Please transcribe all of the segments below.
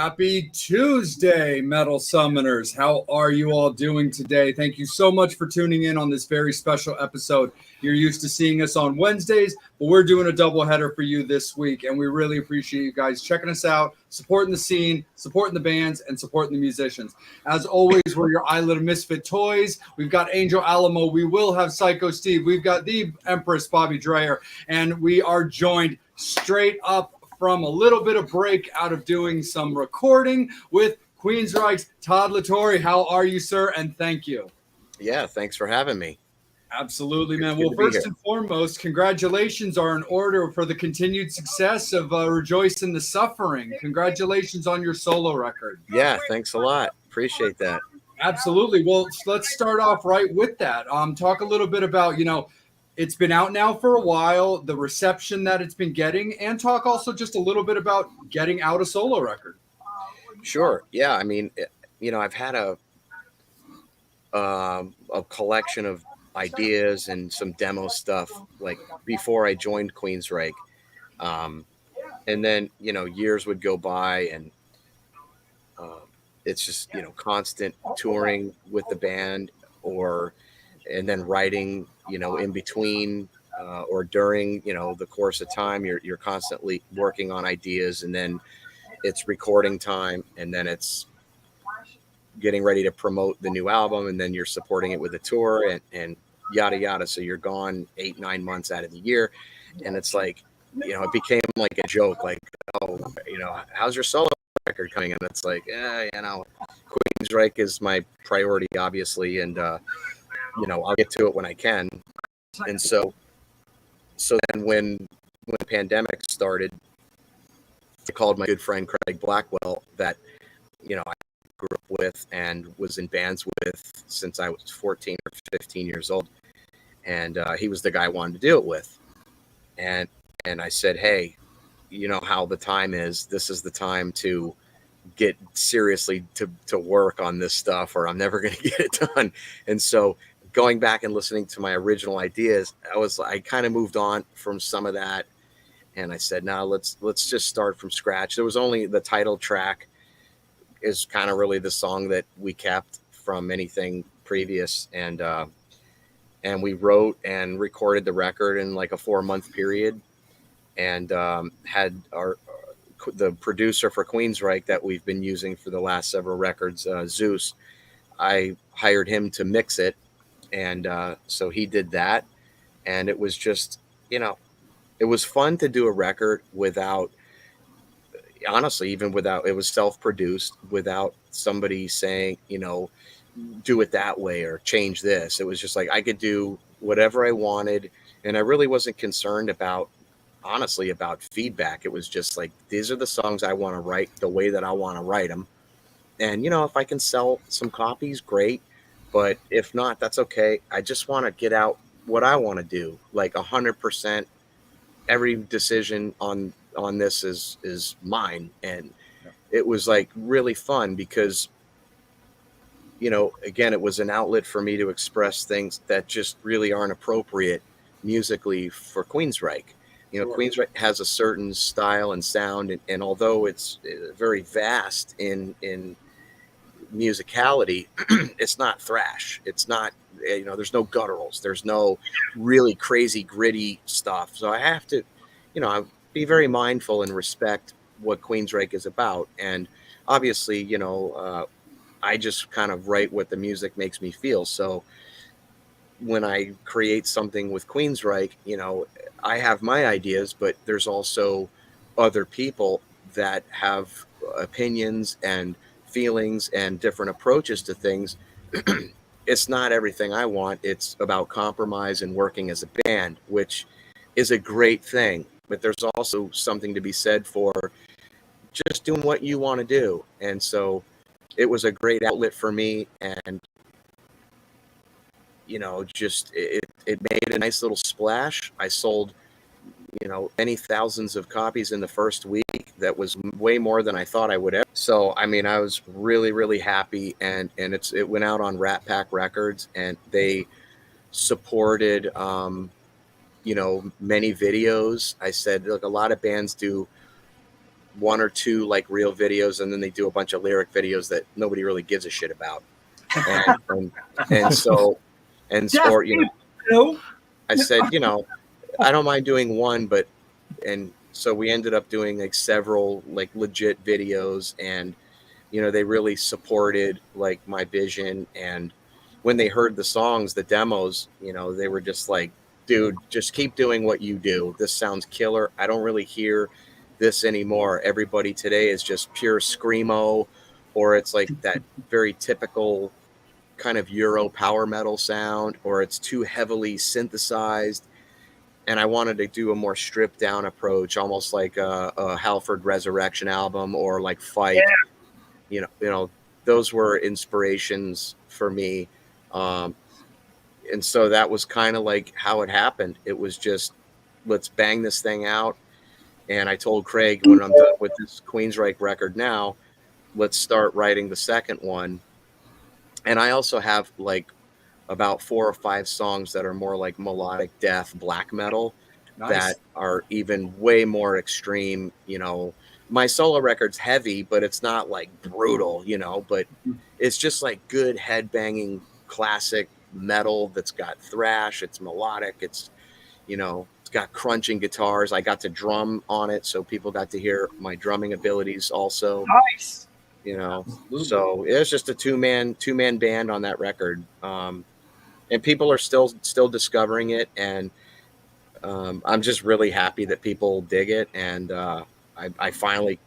Happy Tuesday, Metal Summoners. How are you all doing today? Thank you so much for tuning in on this very special episode. You're used to seeing us on Wednesdays, but we're doing a doubleheader for you this week, and we really appreciate you guys checking us out, supporting the scene, supporting the bands, and supporting the musicians. As always, we're your Island of Misfit Toys. We've got Angel Alamo. We will have Psycho Steve. We've got the Empress Bobby Dreyer, and we are joined straight up from a little bit of break out of doing some recording with Queensrÿche's Todd Latorre. How are you, sir? And thank you. Yeah, thanks for having me. Absolutely, man. Well, first and foremost, congratulations are in order for the continued success of Rejoice in the Suffering. Congratulations on your solo record. Yeah, thanks a lot. Appreciate that. Absolutely. Well, let's start off right with that. Talk a little bit about, it's been out now for a while, the reception that it's been getting, and talk also just a little bit about getting out a solo record. Sure. Yeah. I mean, I've had a collection of ideas and some demo stuff like before I joined Queensryche. And then, years would go by and it's just, constant touring with the band and then writing, in between or during, the course of time, you're constantly working on ideas, and then it's recording time, and then it's getting ready to promote the new album, and then you're supporting it with a tour and yada, yada. So you're gone 8-9 months out of the year. And it's like, it became like a joke, like, oh, how's your solo record coming? And it's like, Queensryche is my priority, obviously. And, I'll get to it when I can. And so then when the pandemic started, I called my good friend Craig Blackwell that, I grew up with and was in bands with since I was 14 or 15 years old. And he was the guy I wanted to do it with. And I said, hey, you know how the time is. This is the time to get seriously to work on this stuff, or I'm never going to get it done. And so going back and listening to my original ideas, I kind of moved on from some of that. And I said, no, let's just start from scratch. There was only the title track is kind of really the song that we kept from anything previous. And we wrote and recorded the record in like a 4-month period, and had the producer for Queensryche that we've been using for the last several records, Zeus. I hired him to mix it. And so he did that. And it was just, it was fun to do a record without, honestly, even without, it was self-produced, without somebody saying, do it that way or change this. It was just like I could do whatever I wanted. And I really wasn't concerned about feedback. It was just like, these are the songs I want to write the way that I want to write them. And, if I can sell some copies, great. But if not, that's okay. I just want to get out what I want to do, like 100%. Every decision on this is mine. And it was like really fun because, again, it was an outlet for me to express things that just really aren't appropriate musically for Queensryche. Queensryche has a certain style and sound, and although it's very vast in musicality, it's not thrash. It's not, there's no gutturals. There's no really crazy gritty stuff. So I have to, be very mindful and respect what Queensryche is about. And obviously, I just kind of write what the music makes me feel. So when I create something with Queensryche, I have my ideas, but there's also other people that have opinions and feelings and different approaches to things. It's not everything I want. It's about compromise and working as a band, which is a great thing. But there's also something to be said for just doing what you want to do. And so it was a great outlet for me. And, just it made a nice little splash. I sold, many thousands of copies in the first week. That was way more than I thought I would ever. So, I mean, I was really, really happy. And it went out on Rat Pack Records, and they supported, many videos. I said, look, a lot of bands do one or two like real videos, and then they do a bunch of lyric videos that nobody really gives a shit about. And so or I said, I don't mind doing one, but and so we ended up doing like several like legit videos, and they really supported like my vision. And when they heard the songs, the demos, they were just like, dude, just keep doing what you do. This sounds killer. I don't really hear this anymore. Everybody today is just pure screamo, or it's like that very typical kind of Euro power metal sound, or it's too heavily synthesized. And I wanted to do a more stripped down approach, almost like a Halford Resurrection album, or like Fight. Those were inspirations for me. And so that was kind of like how it happened. It was just, let's bang this thing out. And I told Craig, when I'm done with this Queensryche record now, let's start writing the second one. And I also have like about 4 or 5 songs that are more like melodic death, black metal, that are even way more extreme. My solo record's heavy, but it's not like brutal, but it's just like good headbanging classic metal that's got thrash. It's melodic. It's got crunching guitars. I got to drum on it, so people got to hear my drumming abilities also. Nice. So it was just a two-man band on that record. And people are still discovering it, and I'm just really happy that people dig it. And I finally,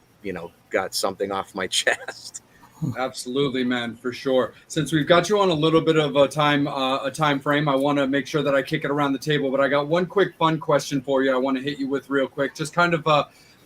got something off my chest. Absolutely, man, for sure. Since we've got you on a little bit of a time frame, I want to make sure that I kick it around the table. But I got one quick fun question for you. I want to hit you with real quick, just kind of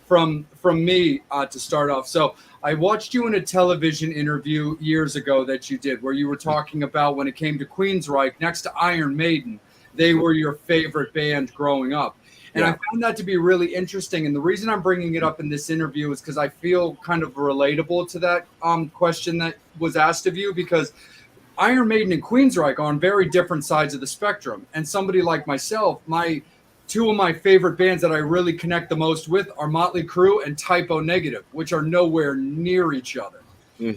from me to start off. So I watched you in a television interview years ago that you did, where you were talking about when it came to Queensryche, next to Iron Maiden, they were your favorite band growing up. And I found that to be really interesting. And the reason I'm bringing it up in this interview is because I feel kind of relatable to that question that was asked of you, because Iron Maiden and Queensryche are on very different sides of the spectrum. And somebody like myself, two of my favorite bands that I really connect the most with are Motley Crue and Typo Negative, which are nowhere near each other.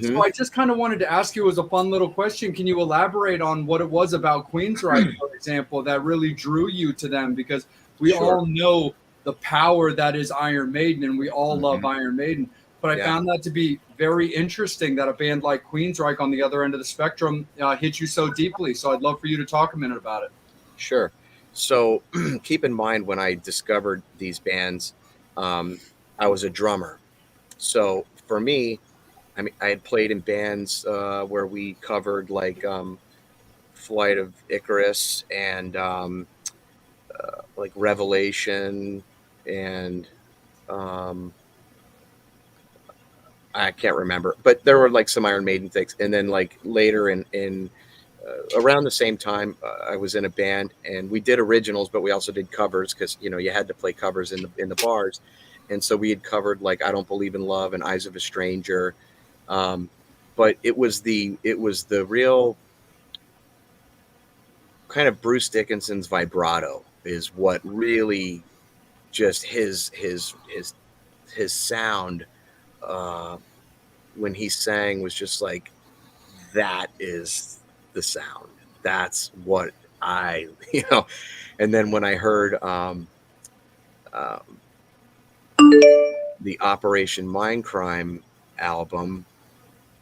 So I just kind of wanted to ask you as a fun little question, can you elaborate on what it was about Queensryche, for example, that really drew you to them? Because we all know the power that is Iron Maiden, and we all love Iron Maiden. But I found that to be very interesting that a band like Queensryche on the other end of the spectrum hit you so deeply. So I'd love for you to talk a minute about it. Sure. So keep in mind, when I discovered these bands, I was a drummer. So for me, I mean, I had played in bands where we covered like Flight of Icarus and like Revelation, and I can't remember, but there were like some Iron Maiden things. And then like later in around the same time, I was in a band, and we did originals, but we also did covers, because you had to play covers in the bars. And so we had covered like I Don't Believe in Love and Eyes of a Stranger. But it was the real kind of Bruce Dickinson's vibrato is what really just his sound when he sang was just like, that is the sound. That's what and then when I heard the Operation Mindcrime album,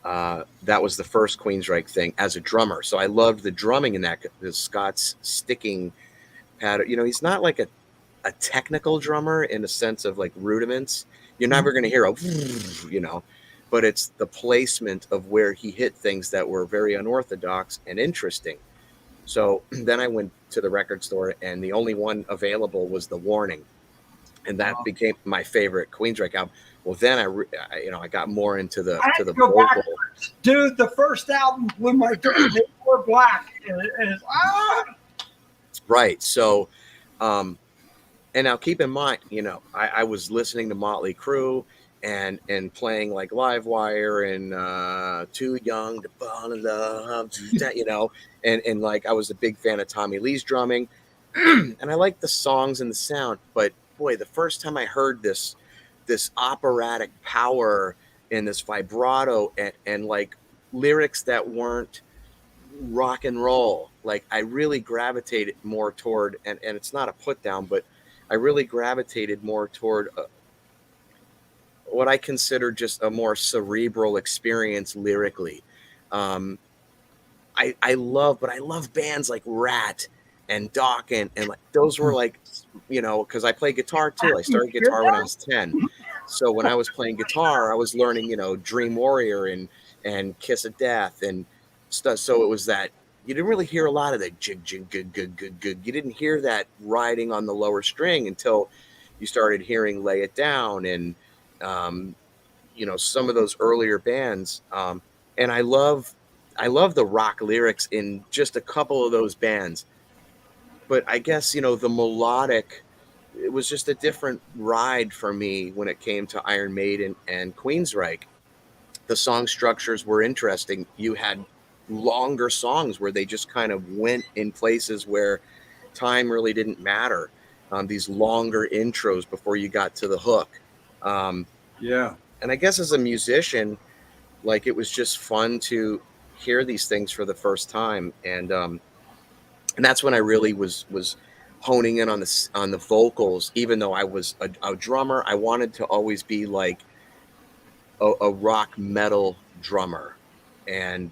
that was the first Queensryche thing as a drummer. So I loved the drumming in that, because Scott's sticking pattern. He's not like a technical drummer in a sense of like rudiments. You're never going to hear a, but it's the placement of where he hit things that were very unorthodox and interesting. So then I went to the record store, and the only one available was The Warning. And that became my favorite Queensryche album. Well, then I got more into the vocal. Backwards. Dude, the first album when they were black is right. So, and now keep in mind, I was listening to Motley Crue and playing like Livewire and Too Young to Fall in Love, and like I was a big fan of Tommy Lee's drumming, and I liked the songs and the sound. But boy, the first time I heard this this operatic power and this vibrato and like lyrics that weren't rock and roll. Like I really gravitated more toward, and it's not a put down, but I really gravitated more toward what I consider just a more cerebral experience lyrically. I love bands like Rat and Dawkins, and like those were like, because I play guitar too. I started guitar when I was 10. So when I was playing guitar, I was learning, Dream Warrior and Kiss of Death and stuff. So it was that you didn't really hear a lot of the jig, jig, good, good, good, good. You didn't hear that riding on the lower string until you started hearing Lay It Down and, some of those earlier bands. And I love the rock lyrics in just a couple of those bands. But I guess, the melodic, it was just a different ride for me when it came to Iron Maiden and Queensryche. The song structures were interesting. You had longer songs where they just kind of went in places where time really didn't matter. These longer intros before you got to the hook. Yeah. And I guess as a musician, like it was just fun to hear these things for the first time. And that's when I really was honing in on the vocals. Even though I was a drummer, I wanted to always be like a rock metal drummer. And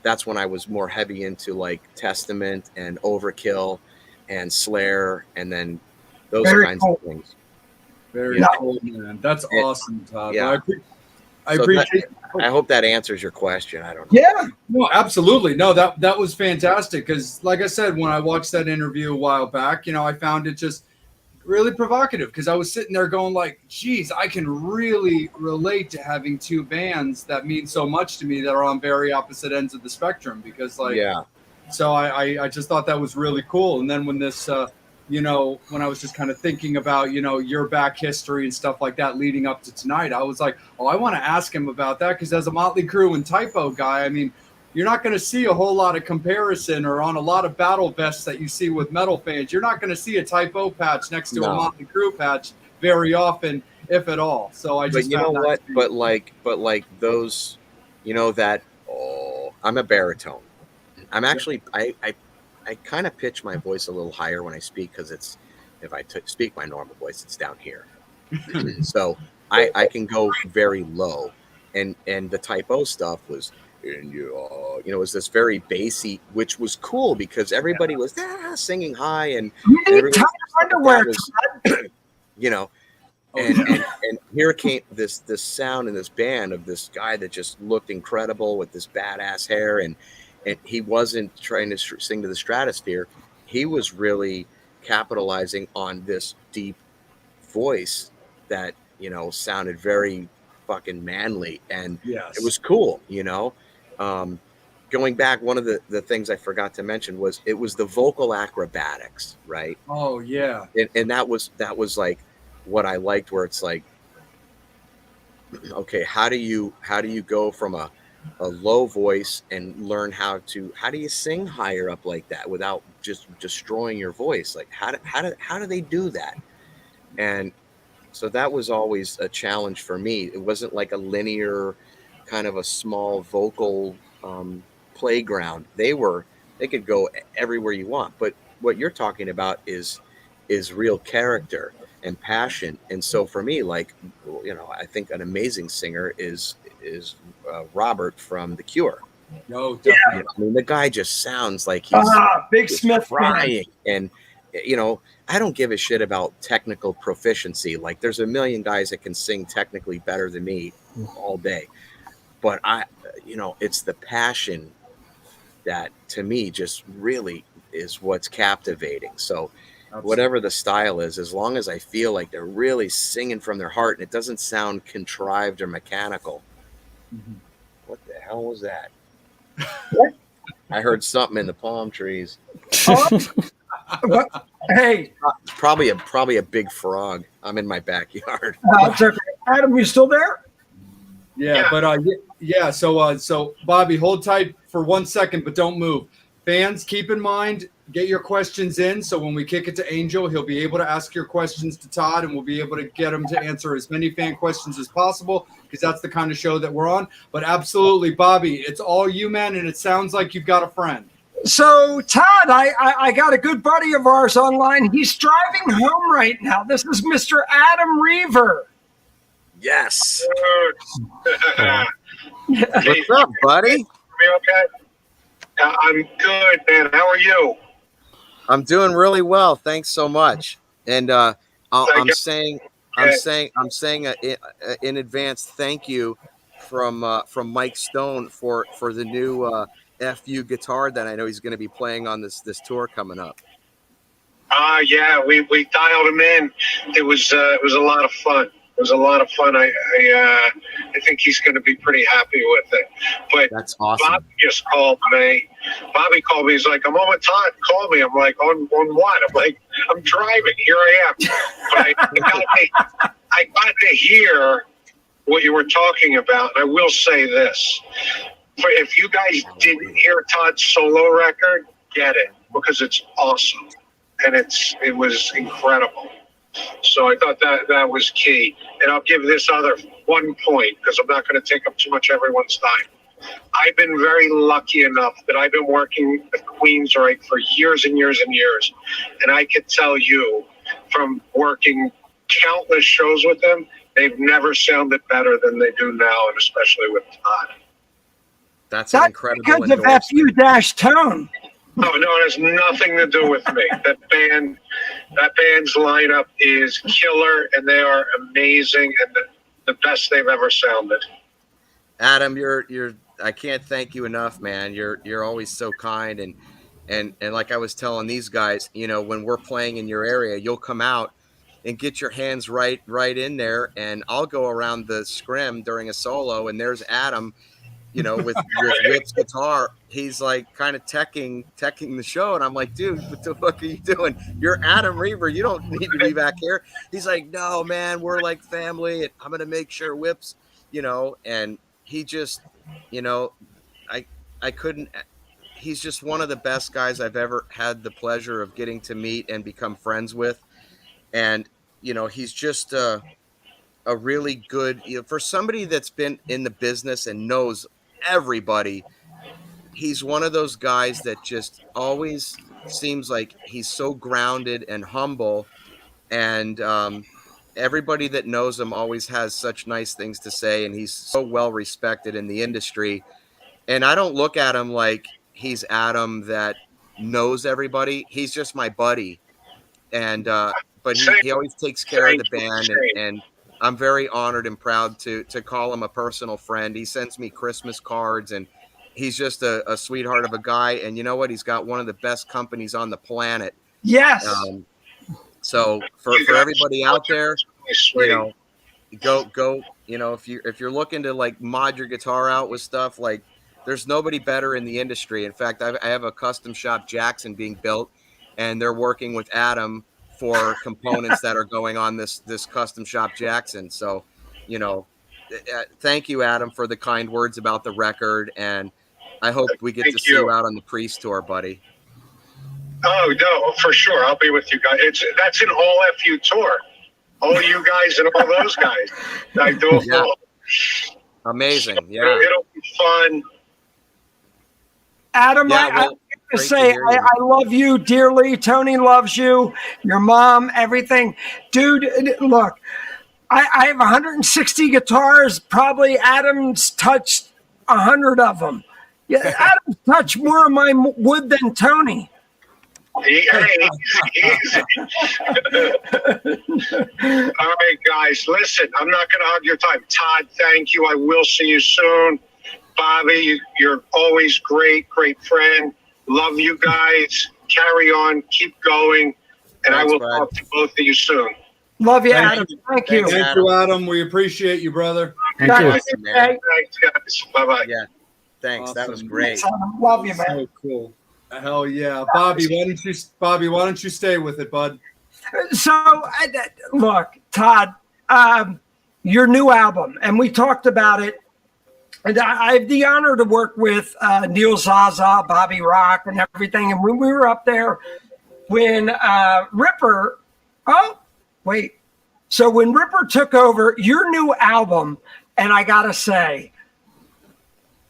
that's when I was more heavy into like Testament and Overkill and Slayer, and then those kinds of things. Very cool, man. That's awesome, Todd. Yeah. I appreciate. I hope that answers your question. I don't Yeah. know. No, absolutely. No, that was fantastic. Because, like I said, when I watched that interview a while back, I found it just really provocative. Because I was sitting there going, like, "Geez, I can really relate to having two bands that mean so much to me that are on very opposite ends of the spectrum." Because, like, so I just thought that was really cool. And then when this. When I was just kind of thinking about, your back history and stuff like that leading up to tonight, I was like, oh, I want to ask him about that because as a Motley Crue and typo guy, I mean, you're not going to see a whole lot of comparison or on a lot of battle vests that you see with metal fans. You're not going to see a typo patch next to a Motley Crue patch very often, if at all. So I just But you know what? But like those, I'm a baritone. I'm actually I kind of pitch my voice a little higher when I speak because if I speak my normal voice, it's down here. So I can go very low, and the typo stuff was, it was this very bassy, which was cool because everybody was singing high and underwear, and here came this sound in this band of this guy that just looked incredible with this badass hair and he wasn't trying to sing to the stratosphere. He was really capitalizing on this deep voice that, sounded very fucking manly. And it was cool, Going back, one of the things I forgot to mention was it was the vocal acrobatics, right? Oh, yeah. And that was like what I liked, where it's like, okay, how do you go from a low voice and learn how do you sing higher up like that without just destroying your voice? Like how do they do that? And so that was always a challenge for me. It wasn't like a linear kind of a small vocal playground. They could go everywhere you want, but what you're talking about is real character and passion. And so for me, like, I think an amazing singer is Robert from The Cure. No, definitely. I mean, the guy just sounds like he's Big Smith crying. And, I don't give a shit about technical proficiency. Like, there's a million guys that can sing technically better than me all day. But it's the passion that, to me, just really is what's captivating. So whatever the style is, as long as I feel like they're really singing from their heart and it doesn't sound contrived or mechanical. Mm-hmm. What the hell was that? What? I heard something in the palm trees. Hey, probably a big frog. I'm in my backyard. Okay. Adam, you still there? Yeah. But So Bobby, hold tight for 1 second, but don't move. Fans, keep in mind, get your questions in. So when we kick it to Angel, he'll be able to ask your questions to Todd, and we'll be able to get him to answer as many fan questions as possible, because that's the kind of show that we're on. But absolutely, Bobby, it's all you, man, and it sounds like you've got a friend. So, Todd, I got a good buddy of ours online. He's driving home right now. This is Mr. Adam Reaver. Yes. Hey, What's up, buddy? me okay? I'm good, man. How are you? I'm doing really well. Thanks so much. And I'm you. saying in advance, thank you from Mike Stone for the new FU guitar that I know he's going to be playing on this tour coming up. Yeah, we dialed him in. It was a lot of fun. It was a lot of fun. I think he's going to be pretty happy with it. But That's awesome. Bobby just called me. Bobby called me. He's like, "I'm on with Todd. Call me." I'm like, "On what?" I'm like, "I'm driving. Here I am." But I got to hear what you were talking about. And I will say this: if you guys didn't hear Todd's solo record, get it, because it's awesome and it was incredible. So I thought that was key. And I'll give this other one point, because I'm not going to take up too much of everyone's time. I've been very lucky enough that I've been working at Queensrÿche for years and years and years. And I could tell you, from working countless shows with them, they've never sounded better than they do now, and especially with Todd. That's an incredible because of FU-tone. No, it has nothing to do with me. That band's lineup is killer, and they are amazing, and the best they've ever sounded. Adam, I can't thank you enough, man. You're always so kind, and like I was telling these guys, when we're playing in your area, you'll come out and get your hands right in there, and I'll go around the scrim during a solo, and there's Adam, with Whip's guitar. He's like kind of teching the show, and I'm like, dude, what the fuck are you doing? You're Adam Reaver. You don't need to be back here. He's like, no, man, we're like family, and I'm gonna make sure Whip's, and he just, I couldn't. He's just one of the best guys I've ever had the pleasure of getting to meet and become friends with, and he's just a really good, for somebody that's been in the business and knows everybody. He's one of those guys that just always seems like he's so grounded and humble, and everybody that knows him always has such nice things to say, and he's so well respected in the industry. And I don't look at him like he's Adam that knows everybody. He's just my buddy, and but he always takes care of the band, and I'm very honored and proud to call him a personal friend. He sends me Christmas cards, and he's just a sweetheart of a guy. And you know what? He's got one of the best companies on the planet. Yes. So for everybody out there, go. If you're looking to like mod your guitar out with stuff, like there's nobody better in the industry. In fact, I have a custom shop Jackson being built, and they're working with Adam for components that are going on this custom shop Jackson. So, thank you, Adam, for the kind words about the record, and I hope we get to see you out on the Priest tour, buddy. Oh no, for sure, I'll be with you guys. That's an all FU tour, all you guys and all those guys. I do it all. Amazing, yeah. It'll be fun. Adam, I say I love you dearly. Tony loves you, your mom, everything. Dude, look, I have 160 guitars. Probably Adam's touched 100 of them. Yeah, Adam's touched more of my wood than Tony. Easy. All right, guys, listen, I'm not going to hog your time. Todd, thank you. I will see you soon. Bobby, you're always great friend. Love you guys. Carry on. Keep going. And I will talk to both of you soon. Love you, Adam. Thank you. Thank you, Adam. We appreciate you, brother. Thank you. Thanks, guys. Bye-bye. Yeah. Thanks. Awesome. That was great. Love you, man. So cool. Hell yeah. Bobby, why don't you stay with it, bud? So, look, Todd, your new album, and we talked about it And I have the honor to work with Neil Zaza, Bobby Rock, and everything. And when we were up there, when Ripper, so when Ripper took over your new album, and I gotta say,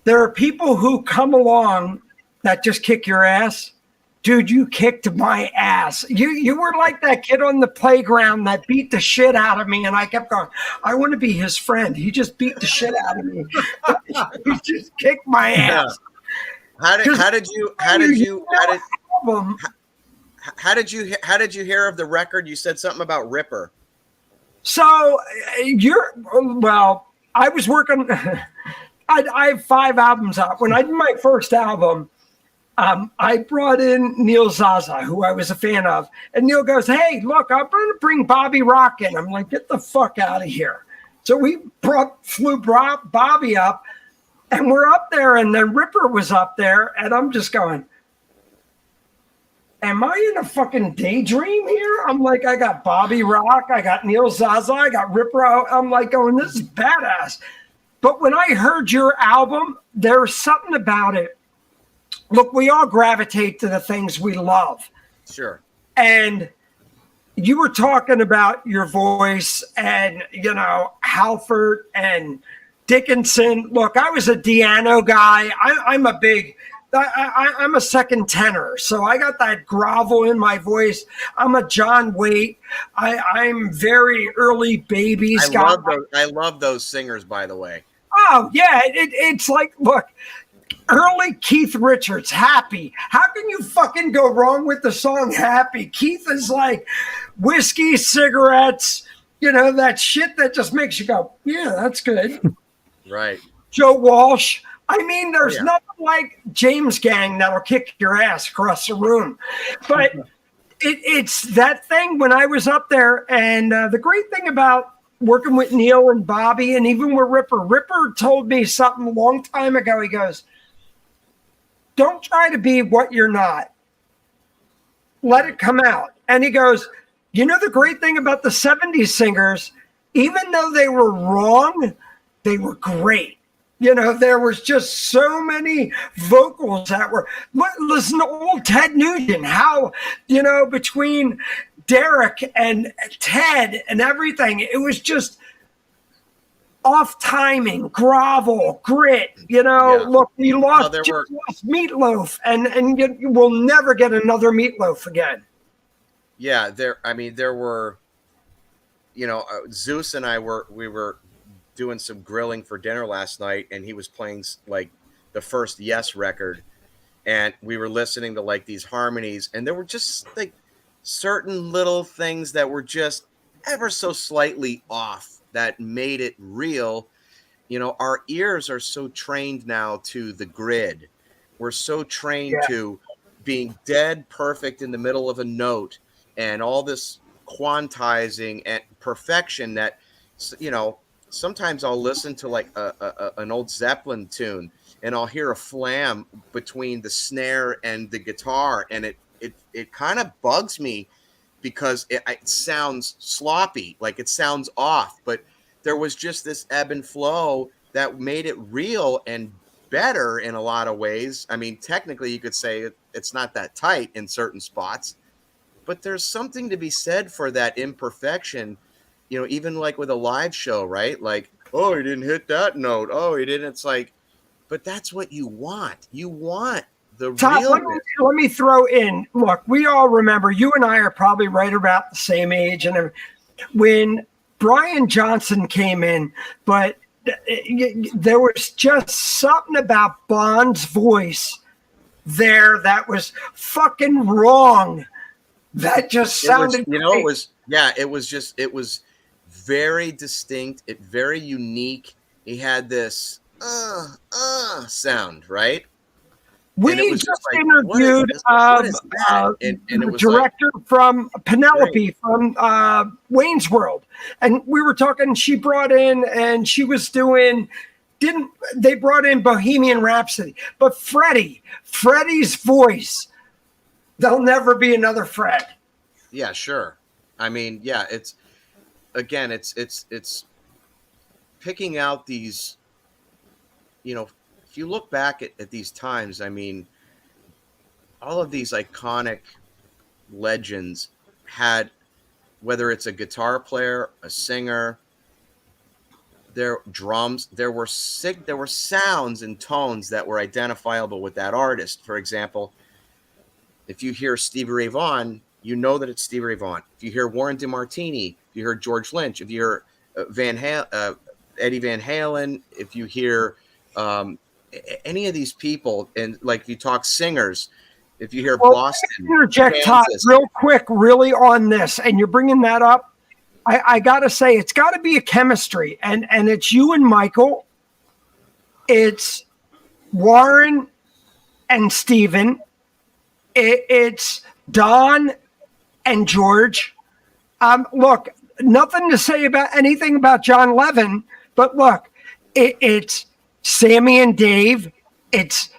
there are people who come along that just kick your ass. Dude, you kicked my ass. You were like that kid on the playground that beat the shit out of me, and I kept going, I want to be his friend. He just beat the shit out of me. He just kicked my ass. How did you hear of the record? You said something about Ripper. So I was working. I have 5 albums out. When I did my first album, I brought in Neil Zaza, who I was a fan of. And Neil goes, hey, look, I'm going to bring Bobby Rock in. I'm like, get the fuck out of here. So we flew Bobby up, and we're up there, and then Ripper was up there, and I'm just going, am I in a fucking daydream here? I'm like, I got Bobby Rock, I got Neil Zaza, I got Ripper. I'm like going, this is badass. But when I heard your album, there's something about it. Look, we all gravitate to the things we love. Sure. And you were talking about your voice and, Halford and Dickinson. Look, I was a Diano guy. I'm a second tenor. So I got that grovel in my voice. I'm a John Waite. I'm very early Babies guy. I love those singers, by the way. Oh, yeah. It's like, look, early Keith Richards, Happy. How can you fucking go wrong with the song Happy? Keith is like whiskey, cigarettes, that shit that just makes you go, yeah, that's good. Right. Joe Walsh. I mean, there's nothing like James Gang that'll kick your ass across the room. But it's that thing when I was up there. And the great thing about working with Neil and Bobby and even with Ripper told me something a long time ago. He goes, don't try to be what you're not. Let it come out. And he goes, the great thing about the 70s singers, even though they were wrong, they were great. There was just so many vocals that were, listen to old Ted Nugent, how, between Derek and Ted and everything, it was just off timing, grovel, grit. Look, we lost Meatloaf, and you will never get another Meatloaf again. Yeah, there were, Zeus and I were doing some grilling for dinner last night, and he was playing like the first Yes record, and we were listening to like these harmonies, and there were just like certain little things that were just ever so slightly off that made it real. Our ears are so trained now to the grid. We're so trained to being dead perfect in the middle of a note and all this quantizing and perfection that, sometimes I'll listen to like an old Zeppelin tune and I'll hear a flam between the snare and the guitar, and it kind of bugs me because it sounds sloppy, like it sounds off. But there was just this ebb and flow that made it real and better in a lot of ways. I mean, technically you could say it's not that tight in certain spots, but there's something to be said for that imperfection. Even like with a live show, right? Like, oh, he didn't hit that note. Oh, he didn't. It's like, but that's what you want. You want the Todd, real. Let me throw in. Look, we all remember. You and I are probably right about the same age, and when Brian Johnson came in, but there was just something about Bond's voice there that was fucking wrong. That just sounded. It was very distinct. Very unique. He had this sound, right? We just interviewed the director from Penelope from Wayne's World, and we were talking. She brought in, and she was doing. They brought in Bohemian Rhapsody, but Freddie's voice. There'll never be another Fred. Yeah, sure. I mean, yeah, it's picking out these if you look back at these times, I mean, all of these iconic legends had, whether it's a guitar player, a singer, their drums, there were sounds and tones that were identifiable with that artist. For example, if you hear Stevie Ray Vaughan, you know that it's Stevie Ray Vaughan. If you hear Warren DeMartini, if you hear George Lynch, if you hear Eddie Van Halen, if you hear any of these people, and like if you talk singers, if you hear Boston, interject, Todd, real quick, really on this, and you're bringing that up. I gotta say, it's got to be a chemistry, and it's you and Michael, it's Warren and Steven, it's Don and George. Look, nothing to say about anything about John Levin, but look, it's Sammy and Dave, it's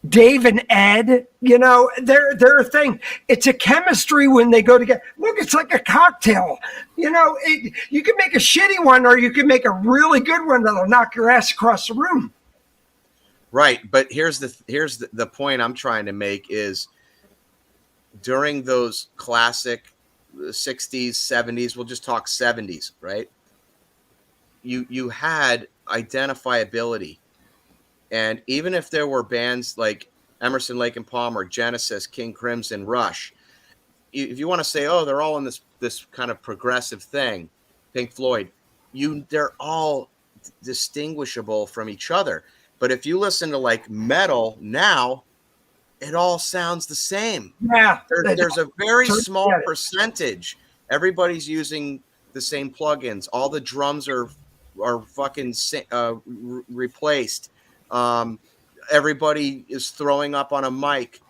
Dave and Ed, they're a thing. It's a chemistry when they go together. Look, it's like a cocktail. You can make a shitty one, or you can make a really good one that'll knock your ass across the room. Right, but here's the point I'm trying to make is during those classic 60s, 70s, we'll just talk 70s, right? You had identifiability. And even if there were bands like Emerson, Lake and Palmer, Genesis, King Crimson, Rush, if you want to say, oh, they're all in this kind of progressive thing, Pink Floyd, they're all distinguishable from each other. But if you listen to like metal now, it all sounds the same. Yeah, there's a very small percentage. Everybody's using the same plugins. All the drums are fucking replaced. Everybody is throwing up on a mic.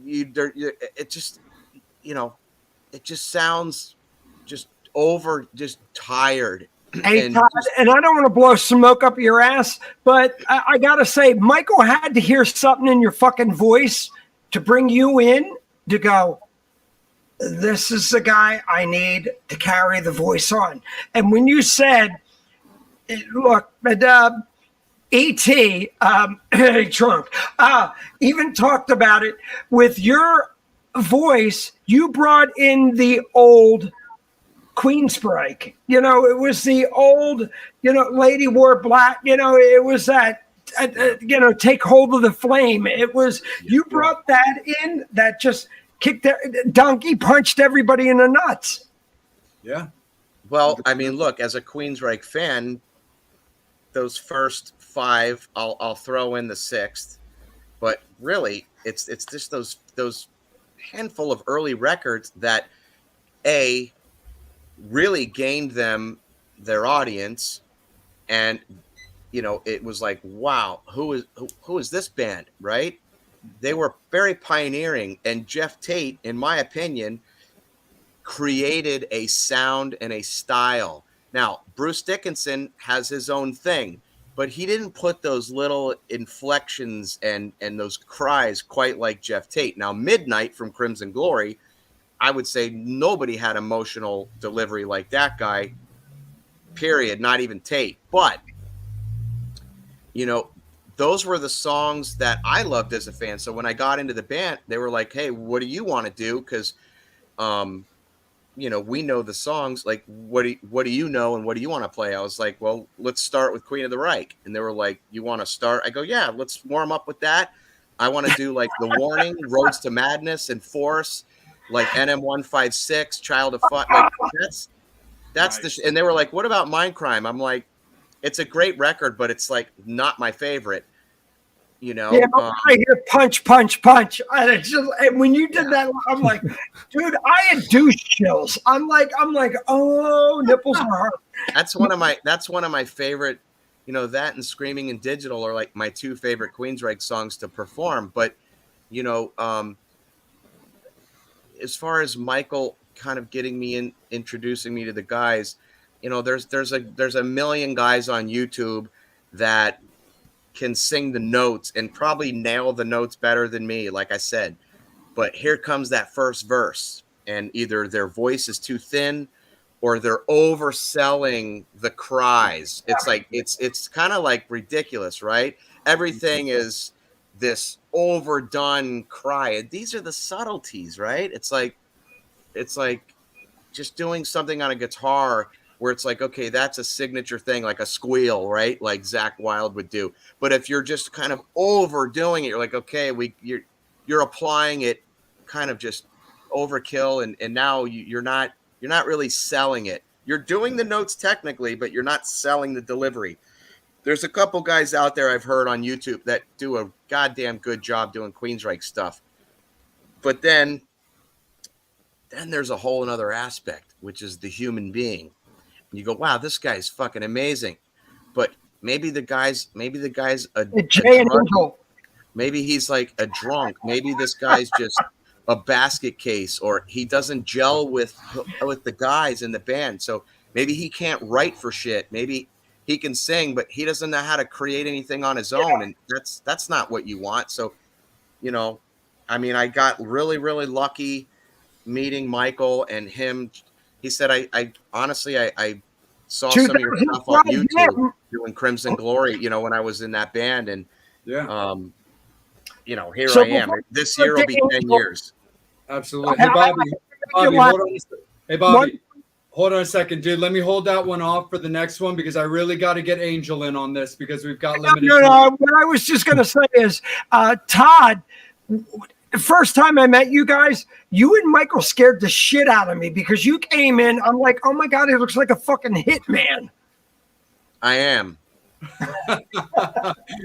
It just sounds just tired. Hey, Todd, and I don't want to blow smoke up your ass, but I got to say, Michael had to hear something in your fucking voice to bring you in to go, this is the guy I need to carry the voice on. And when you said, look, but E.T. Trunk even talked about it with your voice. You brought in the old Queensrÿche. It was the old, Lady Wore Black. It was that, take hold of the flame. It was, you brought that in that just kicked that donkey punched everybody in the nuts. Yeah. Well, I mean, look, as a Queensryche fan, those first 5, I'll throw in the 6th, but really it's just those handful of early records that really gained them their audience, and it was like, wow, who is this band, right? They were very pioneering, and Jeff Tate, in my opinion, created a sound and a style. Now, Bruce Dickinson has his own thing, but he didn't put those little inflections and those cries quite like Jeff Tate. Now, Midnight from Crimson Glory, I would say nobody had emotional delivery like that guy, period, not even Tate. But, those were the songs that I loved as a fan. So when I got into the band, they were like, hey, what do you want to do? Because, we know the songs. Like, what do you know and what do you want to play? I was like, well, let's start with Queen of the Reich. And they were like, you want to start? I go, yeah, let's warm up with that. I want to do like The Warning, Roads to Madness, and Force, like NM156, Child of Fun. Like that's nice. And they were like, what about Mindcrime? I'm like, it's a great record, but it's like not my favorite. Yeah, I hear punch, punch, punch. And when you did that, I'm like, dude, I had douche chills. I'm like, oh, nipples are hard. That's one of my favorite. That and Screaming in Digital are like my 2 favorite Queensryche songs to perform. But as far as Michael kind of getting me in, introducing me to the guys, there's a million guys on YouTube that can sing the notes and probably nail the notes better than me, like I said. But here comes that first verse, and either their voice is too thin or they're overselling the cries. It's like it's kind of like ridiculous, right? everything is this overdone cry. These are the subtleties, right? It's like just doing something on a guitar where it's like, okay, that's a signature thing, like a squeal, right? Like Zakk Wylde would do. But if you're just kind of overdoing it, you're like, okay, you're applying it kind of just overkill, and now you're not really selling it. You're doing the notes technically, but you're not selling the delivery. There's a couple guys out there I've heard on YouTube that do a goddamn good job doing Queensryche stuff. But then there's a whole another aspect, which is the human being. And you go, wow, this guy's fucking amazing. But maybe the guy's a drunk. Maybe he's like a drunk. Maybe this guy's just a basket case, or he doesn't gel with the guys in the band. So maybe he can't write for shit. Maybe he can sing, but he doesn't know how to create anything on his own. And that's not what you want. So, you know, I mean, I got really, really lucky meeting Michael and him. He said, I honestly saw some of your stuff on YouTube doing Crimson Glory, you know, when I was in that band. And, you know, here I am. This year will be 10 years. Absolutely. Hey, Bobby, hold on. Hey, Bobby, hold on a second, dude. Let me hold that one off for the next one, because I really got to get Angel in on this, because we've got limited time. What I was just going to say is, Todd, the first time I met you guys, you and Michael scared the shit out of me, because you came in. I'm like, oh my God, he looks like a fucking hitman. I am.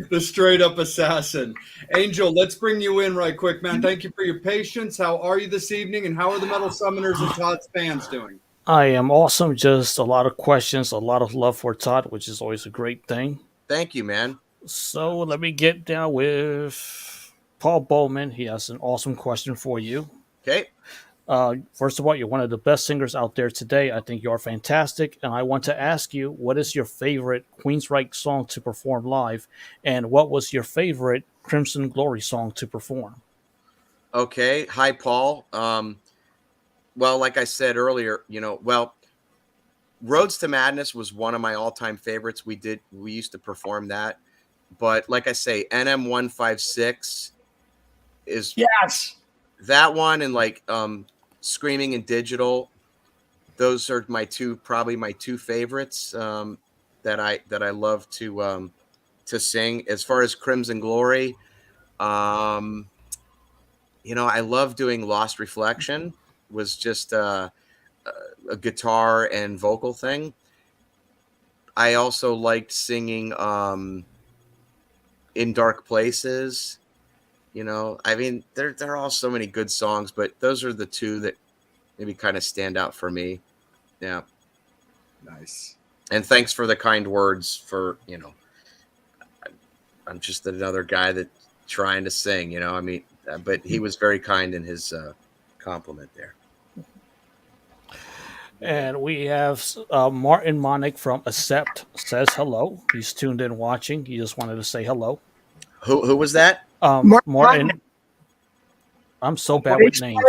The straight up assassin. Angel, let's bring you in right quick, man. Thank you for your patience. How are you this evening, and how are the Metal Summoners and Todd's fans doing? I am awesome. Just a lot of questions, a lot of love for Todd, which is always a great thing. Thank you, man. So let me get down with Paul Bowman. He has an awesome question for you. Okay. First of all, you're one of the best singers out there today. I think you're fantastic. And I want to ask you, what is your favorite Queensryche song to perform live? And what was your favorite Crimson Glory song to perform? Okay. Hi, Paul. Well, like I said earlier, you know, Roads to Madness was one of my all-time favorites. We used to perform that. But like I say, NM156 is that one, and like Screaming in Digital. Those are probably my two favorites that I love to sing. As far as Crimson Glory, you know, I love doing Lost Reflection. Was just a guitar and vocal thing. I also liked singing In Dark Places. You know, I mean, there are all so many good songs, but those are the two that maybe kind of stand out for me. Yeah. Nice. And thanks for the kind words. For, you know, I'm just another guy that trying to sing, you know, I mean, but he was very kind in his compliment there. And we have Martin Monick from Accept says hello. He's tuned in watching. He just wanted to say hello. Who was that? Martin. I'm so bad with names.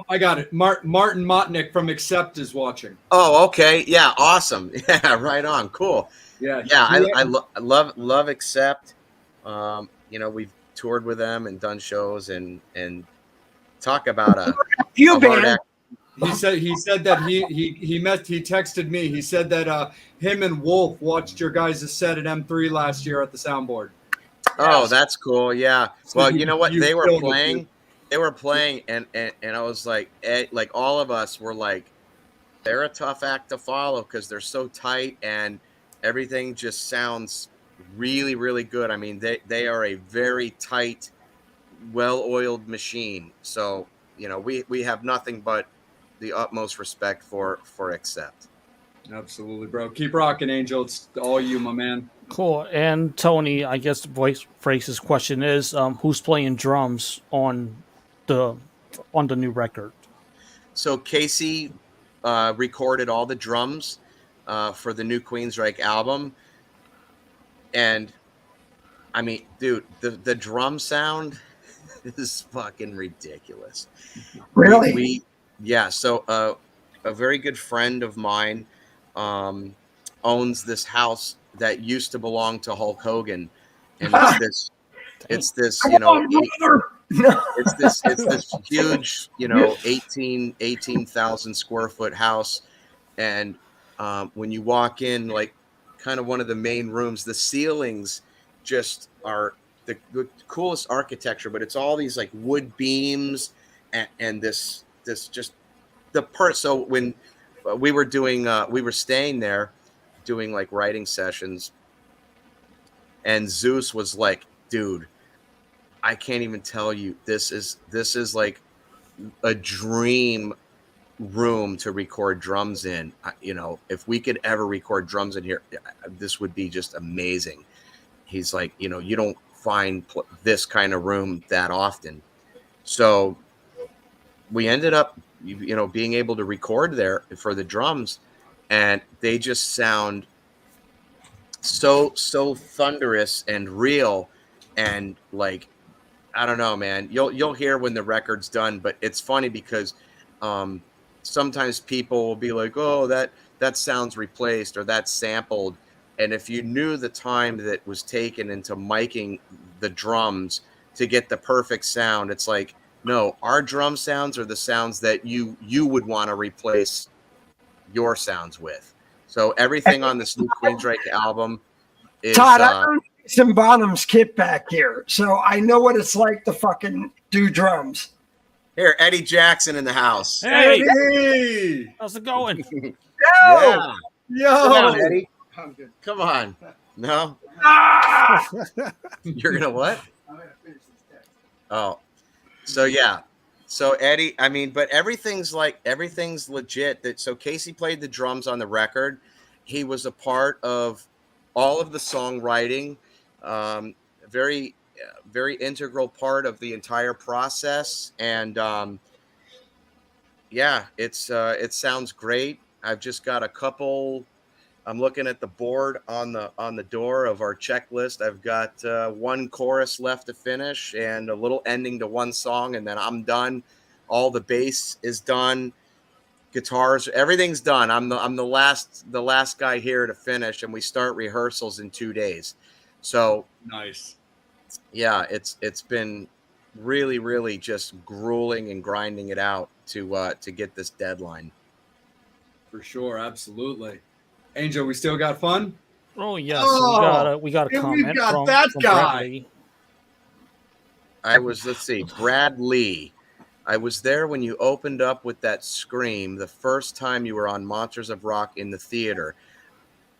I got it. Martin Motnick from Accept is watching. Oh, okay. Yeah, awesome. Yeah, right on. Cool. Yeah. I love Accept. You know, we've toured with them and done shows and talk about a hard act. He said that he texted me. He said that him and Wolf watched your guys' set at M3 last year at the soundboard. Oh, that's cool. Yeah. Well, you know what? They were playing, and I was like, like all of us were like, they're a tough act to follow because they're so tight and everything just sounds really, really good. I mean, they are a very tight, well-oiled machine. So, you know, we have nothing but the utmost respect for Accept. Absolutely, bro. Keep rocking, Angel. It's all you, my man. Cool. And Tony, I guess the voice phrase's question is, who's playing drums on the new record? So Casey recorded all the drums for the new Queensryche album, and I mean, dude, the drum sound is fucking ridiculous. Really? Yeah. So a very good friend of mine owns this house that used to belong to Hulk Hogan, and it's this it's this huge 18,000 square foot house, and when you walk in, like kind of one of the main rooms, the ceilings just are the coolest architecture, but it's all these like wood beams and this just so when we were staying there doing like writing sessions, and Zeus was like, dude, I can't even tell you, this is like a dream room to record drums in. If we could ever record drums in here, this would be just amazing. He's like, you don't find this kind of room that often. So we ended up, being able to record there for the drums, and they just sound so thunderous and real, and like, I don't know, man. You'll hear when the record's done, but it's funny because sometimes people will be like, "Oh, that sounds replaced or that's sampled," and if you knew the time that was taken into miking the drums to get the perfect sound, it's like, no, our drum sounds are the sounds that you would want to replace your sounds with. So everything on this new Queensryche album is Todd, I own some Bonham's kit back here, so I know what it's like to fucking do drums. Here, Eddie Jackson in the house. Hey, how's it going? Yeah. Yo, Come on, Eddie. I'm good. Come on. No, you're gonna what? I'm gonna finish this text. Oh, so yeah. So Eddie, I mean, but everything's legit. So Casey played the drums on the record. He was a part of all of the songwriting, very integral part of the entire process. And it sounds great. I've just got a couple. I'm looking at the board on the door of our checklist. I've got one chorus left to finish and a little ending to one song, and then I'm done. All the bass is done, guitars, everything's done. I'm the last guy here to finish, and we start rehearsals in 2 days. So Nice. yeah, it's been really, really just grueling and grinding it out to get this deadline. For sure, absolutely. Angel, we still got fun? Oh yes, Oh, we got a and comment we've got from that guy. Bradley. Let's see, Brad Lee. I was there when you opened up with that scream the first time you were on Monsters of Rock in the theater.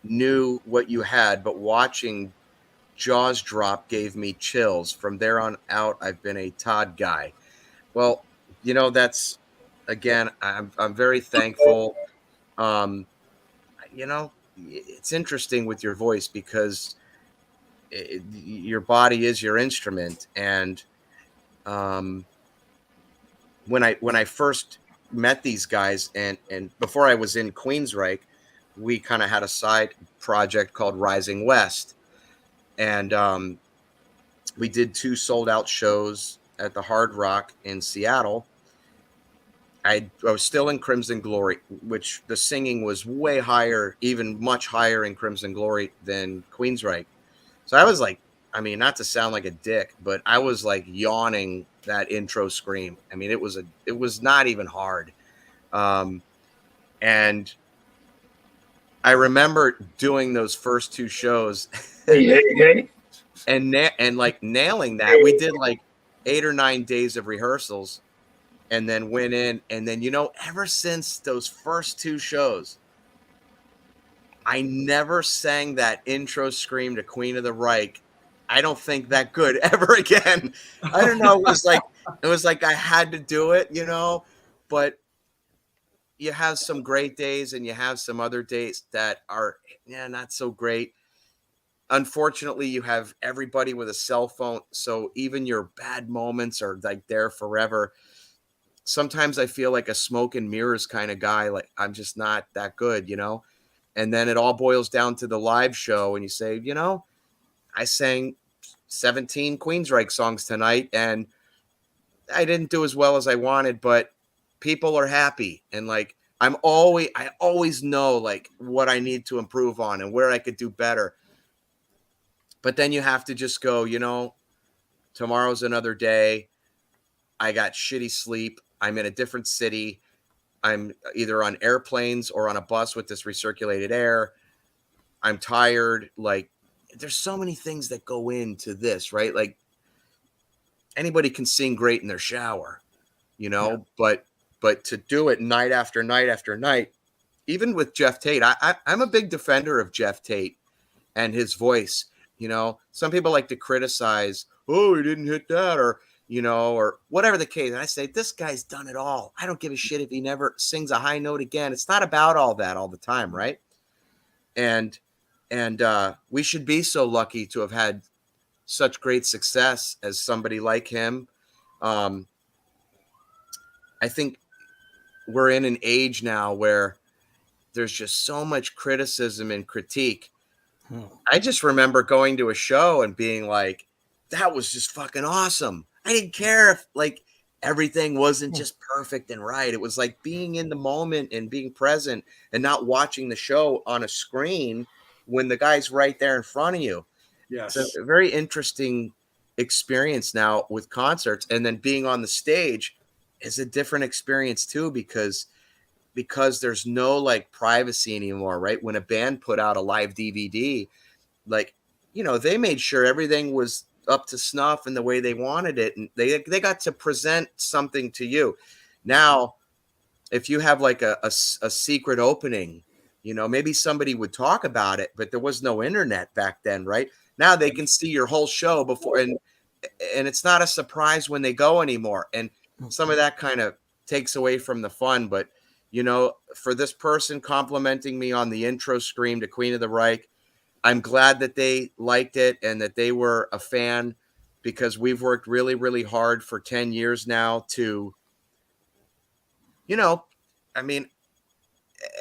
Knew what you had, but watching jaws drop gave me chills. From there on out, I've been a Todd guy. Well, that's, again, I'm very thankful. It's interesting with your voice because your body is your instrument. And when I first met these guys, and before I was in Queensryche, we kind of had a side project called Rising West. And we did 2 sold out shows at the Hard Rock in Seattle. I was still in Crimson Glory, which the singing was way higher, even much higher in Crimson Glory than Queensryche. So I was like, I mean, not to sound like a dick, but I was like yawning that intro scream. I mean, it was not even hard. And I remember doing those first 2 shows and like nailing that. We did like 8 or 9 days of rehearsals and then went in. And then, ever since those first 2 shows, I never sang that intro scream to Queen of the Reich. I don't think that good ever again. I don't know. It was like I had to do it, but you have some great days and you have some other days that are not so great. Unfortunately, you have everybody with a cell phone. So even your bad moments are like there forever. Sometimes I feel like a smoke and mirrors kind of guy. Like I'm just not that good, and then it all boils down to the live show. And you say, I sang 17 Queensryche songs tonight and I didn't do as well as I wanted, but people are happy. And like, I always know like what I need to improve on and where I could do better. But then you have to just go, tomorrow's another day. I got shitty sleep. I'm in a different city. I'm either on airplanes or on a bus with this recirculated air. I'm tired. Like, there's so many things that go into this, right? Like, anybody can sing great in their shower, but to do it night after night after night, even with Jeff Tate, I'm a big defender of Jeff Tate and his voice. Some people like to criticize, oh, he didn't hit that, or whatever the case. And I say, this guy's done it all. I don't give a shit if he never sings a high note again. It's not about all that all the time, right? And we should be so lucky to have had such great success as somebody like him. I think we're in an age now where there's just so much criticism and critique. I just remember going to a show and being like, that was just fucking awesome. I didn't care if like everything wasn't just perfect and right. It was like being in the moment and being present and not watching the show on a screen when the guy's right there in front of you. Yes. It's a very interesting experience now with concerts, and then being on the stage is a different experience too, because there's no like privacy anymore, right? When a band put out a live DVD, like, they made sure everything was up to snuff and the way they wanted it, and they got to present something to you. Now, if you have like a secret opening, maybe somebody would talk about it, but there was no internet back then, right? Now they can see your whole show before, and it's not a surprise when they go anymore. And some of that kind of takes away from the fun. But, for this person complimenting me on the intro scream to Queen of the Reich, I'm glad that they liked it and that they were a fan, because we've worked really, really hard for 10 years now to,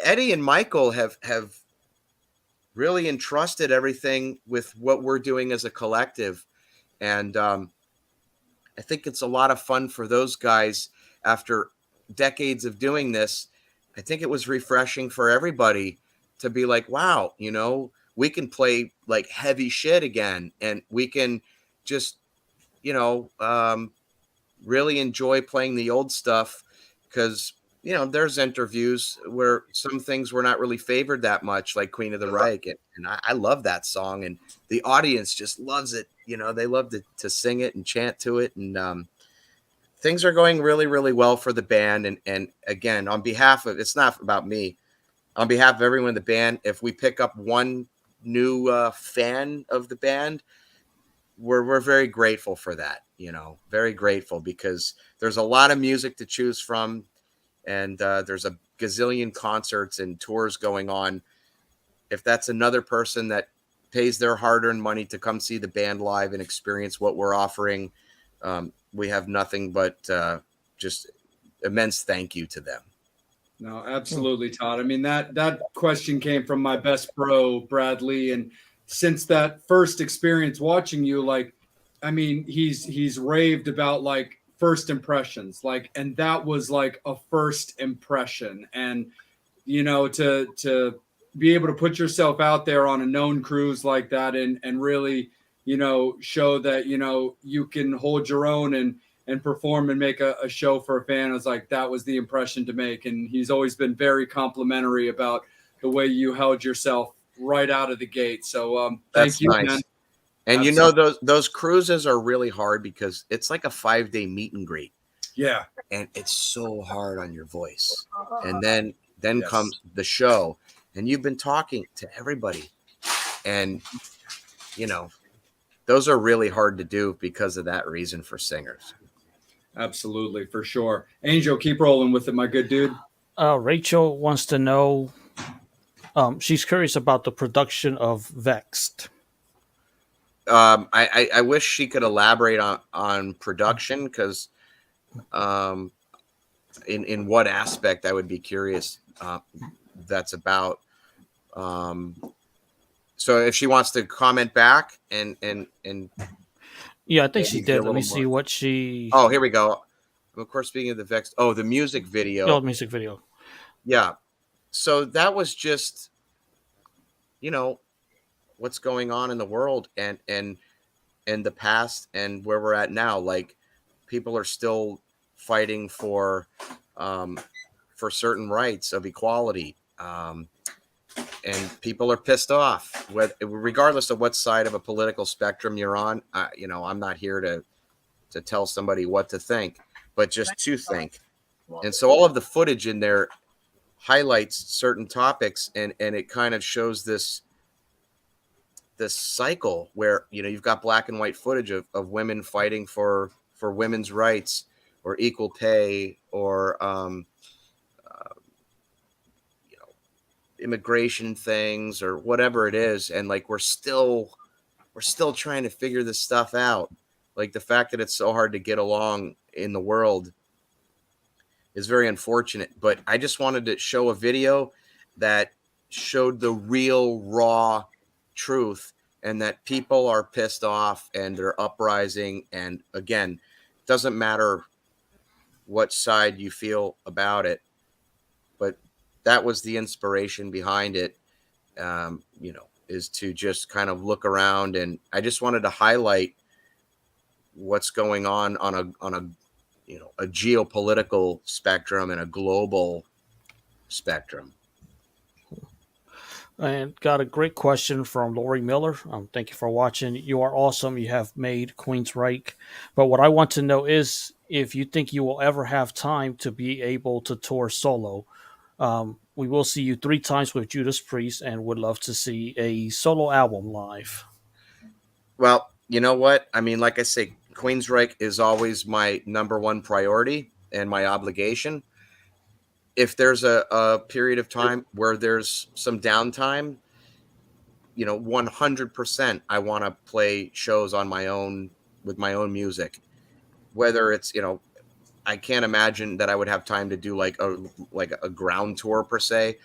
Eddie and Michael have really entrusted everything with what we're doing as a collective. And I think it's a lot of fun for those guys after decades of doing this. I think it was refreshing for everybody to be like, wow, we can play like heavy shit again, and we can just, really enjoy playing the old stuff, because, there's interviews where some things were not really favored that much, like Queen of the Reich. And I love that song, and the audience just loves it. They love to sing it and chant to it. And things are going really, really well for the band. And again, on behalf of, it's not about me, on behalf of everyone in the band, if we pick up one new fan of the band, we're very grateful for that, very grateful, because there's a lot of music to choose from. And there's a gazillion concerts and tours going on. If that's another person that pays their hard-earned money to come see the band live and experience what we're offering, we have nothing but just immense thank you to them. No, absolutely, Todd. I mean, that question came from my best bro, Brad Lee. And since that first experience watching you, like, I mean, he's raved about like first impressions, like, and that was like a first impression. And, to be able to put yourself out there on a known cruise like that and really, show that, you can hold your own and perform and make a show for a fan. I was like, that was the impression to make. And he's always been very complimentary about the way you held yourself right out of the gate. So thank you, nice. Man. And absolutely. Those cruises are really hard because it's like a 5-day meet and greet. Yeah. And it's so hard on your voice. And then yes. comes the show, and you've been talking to everybody. And, those are really hard to do because of that reason for singers. Absolutely, for sure. Angel, keep rolling with it, my good dude. Rachel wants to know, she's curious about the production of Vexed. I wish she could elaborate on production, because in what aspect, I would be curious that's about. So if she wants to comment back and yeah, I think she did. Let me see what she. Oh, here we go. Of course, speaking of the Vex, the music video. Oh, music video. Yeah. So that was just, what's going on in the world and the past and where we're at now. Like, people are still fighting for certain rights of equality. And people are pissed off, regardless of what side of a political spectrum you're on. I'm not here to tell somebody what to think, but just to think. And so all of the footage in there highlights certain topics, and it kind of shows this cycle where, you've got black and white footage of women fighting for women's rights or equal pay or immigration things or whatever it is. And like, we're still trying to figure this stuff out. Like, the fact that it's so hard to get along in the world is very unfortunate. But I just wanted to show a video that showed the real raw truth, and that people are pissed off and they're uprising. And again, it doesn't matter what side you feel about it, but that was the inspiration behind it, is to just kind of look around. And I just wanted to highlight what's going on a geopolitical spectrum and a global spectrum. And got a great question from Lori Miller. Thank you for watching. You are awesome. You have made Queensryche. But what I want to know is if you think you will ever have time to be able to tour solo. We will see you 3 times with Judas Priest and would love to see a solo album live. Well, you know what? I mean, like I say, Queensryche is always my number one priority and my obligation. If there's a period of time where there's some downtime, 100% I want to play shows on my own with my own music. Whether it's, I can't imagine that I would have time to do like a ground tour per se,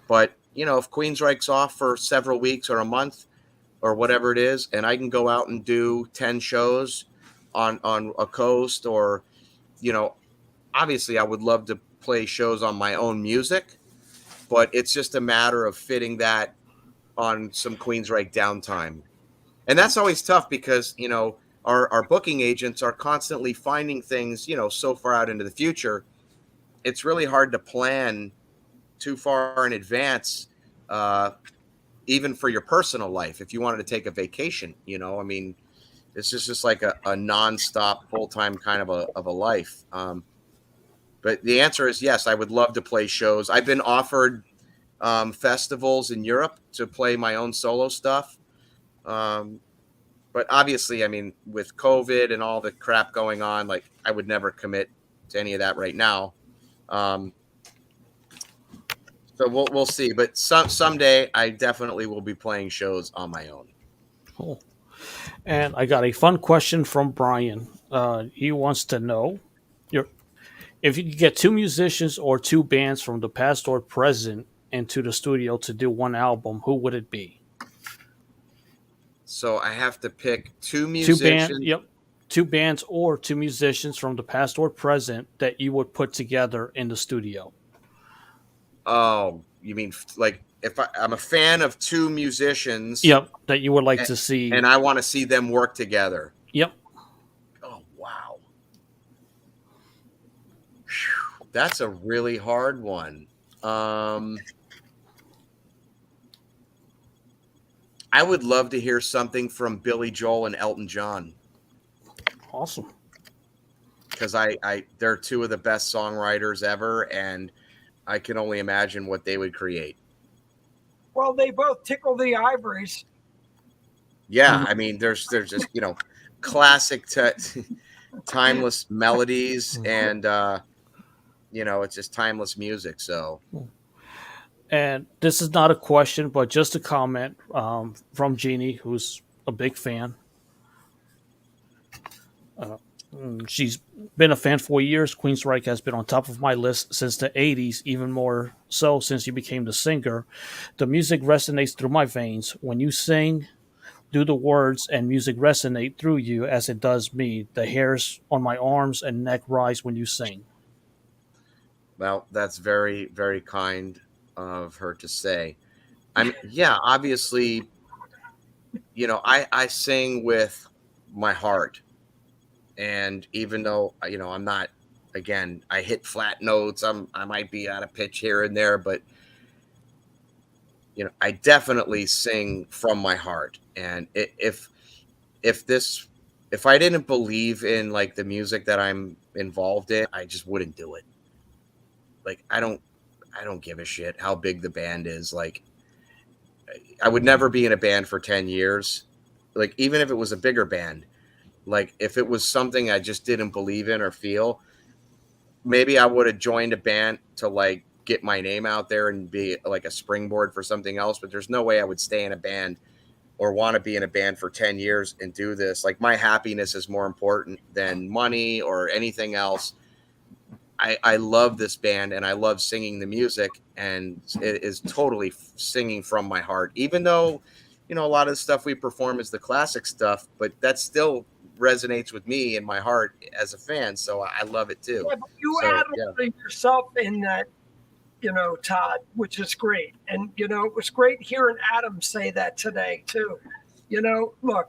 but if Queensryche's off for several weeks or a month or whatever it is, and I can go out and do 10 shows on a coast, or obviously I would love to play shows on my own music, but it's just a matter of fitting that on some Queensryche downtime. And that's always tough because our booking agents are constantly finding things, so far out into the future. It's really hard to plan too far in advance, even for your personal life. If you wanted to take a vacation, I mean, it's just like a nonstop, full-time kind of a life. But the answer is yes, I would love to play shows. I've been offered festivals in Europe to play my own solo stuff. But obviously, I mean, with COVID and all the crap going on, like, I would never commit to any of that right now. So we'll see. But someday I definitely will be playing shows on my own. Cool. And I got a fun question from Brian. He wants to know if you could get 2 musicians or 2 bands from the past or present into the studio to do one album, who would it be? So I have to pick 2 musicians. 2 bands or 2 musicians from the past or present that you would put together in the studio. Oh, you mean like if I'm a fan of 2 musicians? Yep, that you would like to see, and I want to see them work together. Yep. Oh, wow. Whew, that's a really hard one. I would love to hear something from Billy Joel and Elton John. Awesome. Because they're 2 of the best songwriters ever, and I can only imagine what they would create. Well, they both tickle the ivories. Yeah, I mean, there's just, classic timeless melodies, and it's just timeless music. So, and this is not a question, but just a comment from Jeannie, who's a big fan. She's been a fan for years. Queensryche has been on top of my list since the 80s, even more so since you became the singer. The music resonates through my veins. When you sing, do the words and music resonate through you as it does me. The hairs on my arms and neck rise when you sing. Well, that's very, very kind of her to say. Yeah, obviously, I sing with my heart. And even though, I'm not, again, I hit flat notes, I might be out of pitch here and there, but, I definitely sing from my heart. And if I didn't believe in like the music that I'm involved in, I just wouldn't do it. Like, I don't give a shit how big the band is. Like, I would never be in a band for 10 years. Like, even if it was a bigger band, like if it was something I just didn't believe in or feel, maybe I would have joined a band to like get my name out there and be like a springboard for something else. But there's no way I would stay in a band or want to be in a band for 10 years and do this. Like, my happiness is more important than money or anything else. I love this band and I love singing the music, and it is totally singing from my heart, even though, a lot of the stuff we perform is the classic stuff, but that still resonates with me in my heart as a fan. So I love it too. Yeah, but you added yourself in that, Todd, which is great. And, it was great hearing Adam say that today too. Look,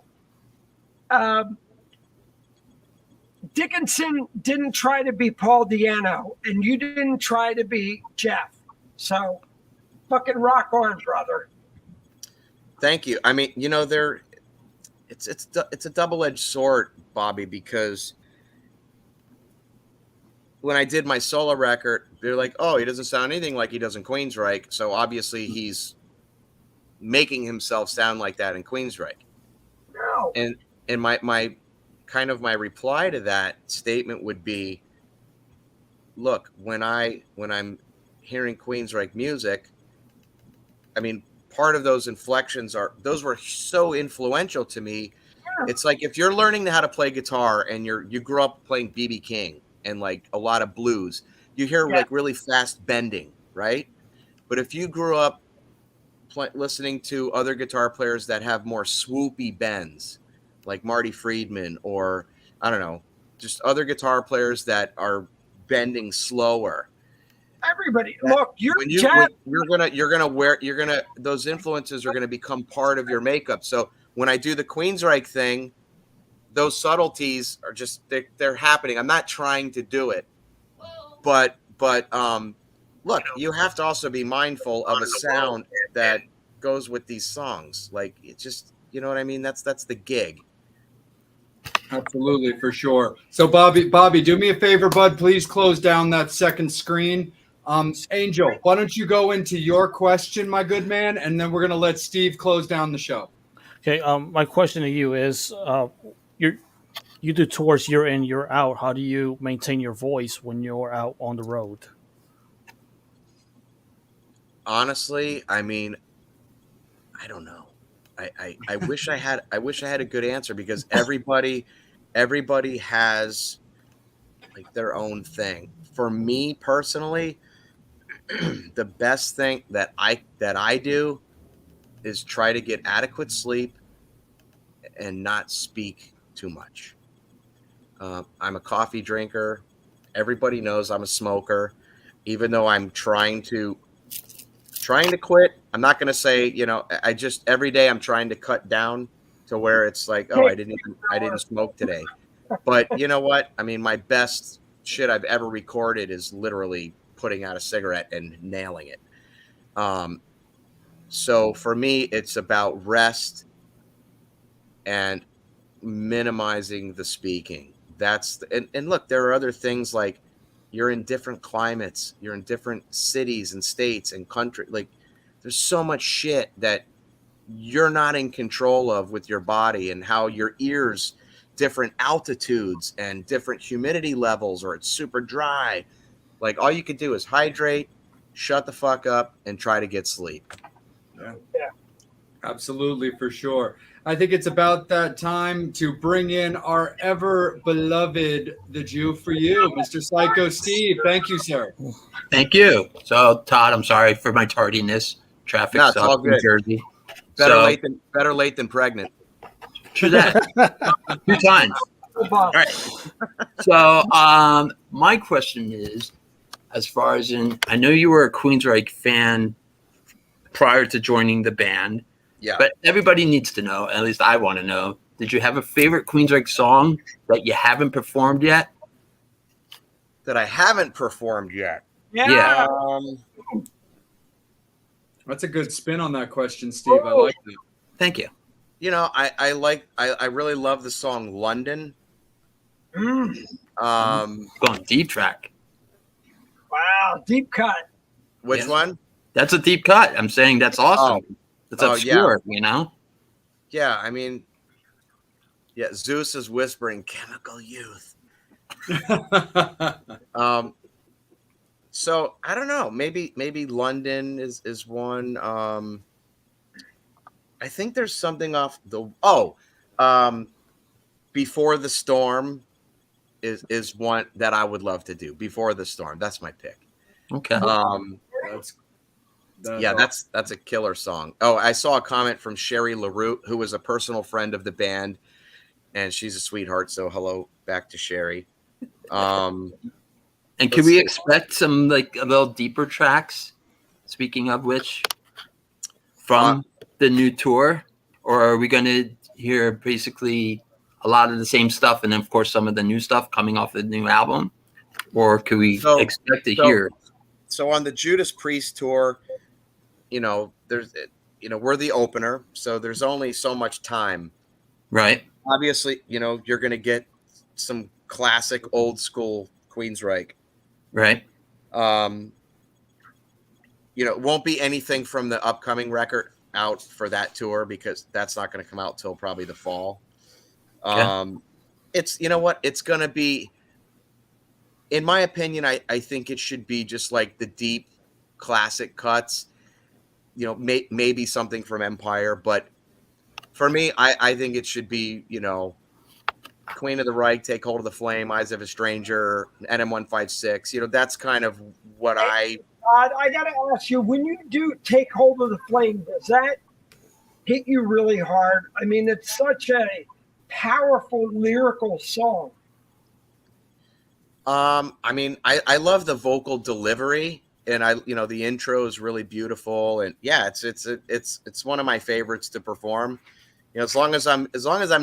Dickinson didn't try to be Paul Di'Anno, and you didn't try to be Jeff. So fucking rock on, brother. Thank you. I mean, it's a double-edged sword, Bobby, because when I did my solo record, they're like, oh, he doesn't sound anything like he does in Queensryche. So obviously he's making himself sound like that in Queensryche. No. And my kind of my reply to that statement would be, look, when I'm hearing Queensryche music, I mean, part of those inflections those were so influential to me. Yeah. It's like if you're learning how to play guitar and you grew up playing B.B. King and like a lot of blues, you hear like really fast bending, right? But if you grew up listening to other guitar players that have more swoopy bends, like Marty Friedman, or I don't know, just other guitar players that are bending slower. Everybody, look, those influences are gonna become part of your makeup. So when I do the Queensryche thing, those subtleties are just they're happening. I'm not trying to do it, but look, you have to also be mindful of a sound that goes with these songs. Like, it just, you know what I mean? That's the gig. Absolutely, for sure. So Bobby, do me a favor, bud. Please close down that second screen. Angel, why don't you go into your question, my good man, and then we're going to let Steve close down the show. Okay. My question to you is, you do tours year in, year out. How do you maintain your voice when you're out on the road? Honestly, I mean, I don't know. I wish I had a good answer, because everybody has like their own thing. For me personally, the best thing that I do is try to get adequate sleep and not speak too much. I'm a coffee drinker. Everybody knows I'm a smoker. Even though I'm trying to quit, I'm not going to say, I just every day I'm trying to cut down to where it's like, oh, I didn't smoke today. But you know what? I mean, my best shit I've ever recorded is literally putting out a cigarette and nailing it. So for me, it's about rest and minimizing the speaking. And look, there are other things, like you're in different climates, you're in different cities and states and country. Like, there's so much shit that you're not in control of with your body, and how your ears, different altitudes and different humidity levels, or it's super dry. Like, all you could do is hydrate, shut the fuck up, and try to get sleep. Yeah. Absolutely, for sure. I think it's about that time to bring in our ever beloved, the Jew for you, Mr. Psycho Steve. Thank you, sir. Thank you. So, Todd, I'm sorry for my tardiness. Traffic sucks in Jersey. Better late than pregnant. True that. 2 times. All right. So, my question is, as far as I know you were a Queensryche fan prior to joining the band. Yeah. But everybody needs to know, at least I want to know, did you have a favorite Queensryche song that you haven't performed yet? That I haven't performed yet. Yeah. That's a good spin on that question, Steve. I like that. Thank you. You know, I really love the song London. Mm. Going deep track. Wow, deep cut. Which Yes. one? That's a deep cut. I'm saying that's awesome. That's obscure, you know? Yeah, I mean, yeah, Zeus is whispering chemical youth. So I don't know. Maybe London is one. I think there's something off the Before the Storm is one that I would love to do. Before the Storm. That's my pick. Okay. That's a killer song. Oh, I saw a comment from Sherry LaRue, who was a personal friend of the band, and she's a sweetheart. So hello back to Sherry. And can we expect some like a little deeper tracks? Speaking of which, from the new tour, or are we going to hear basically a lot of the same stuff, and then of course some of the new stuff coming off the new album, or could we expect to hear? So on the Judas Priest tour, you know, we're the opener, so there's only so much time. Right. Obviously, you know, you're going to get some classic old school Queensryche. Right. You know, it won't be anything from the upcoming record out for that tour because that's not going to come out till probably the fall. It's, you know what, it's going to be, in my opinion, I think it should be just like the deep classic cuts, you know, maybe something from Empire, but for me, I think it should be, you know, Queen of the Reich, Take Hold of the Flame, Eyes of a Stranger, NM156. You know, that's kind of what Todd, I got to ask you, when you do Take Hold of the Flame, does that hit you really hard? I mean, it's such a powerful lyrical song. I mean, I love the vocal delivery, and the intro is really beautiful, and yeah, it's one of my favorites to perform. You know, as long as I'm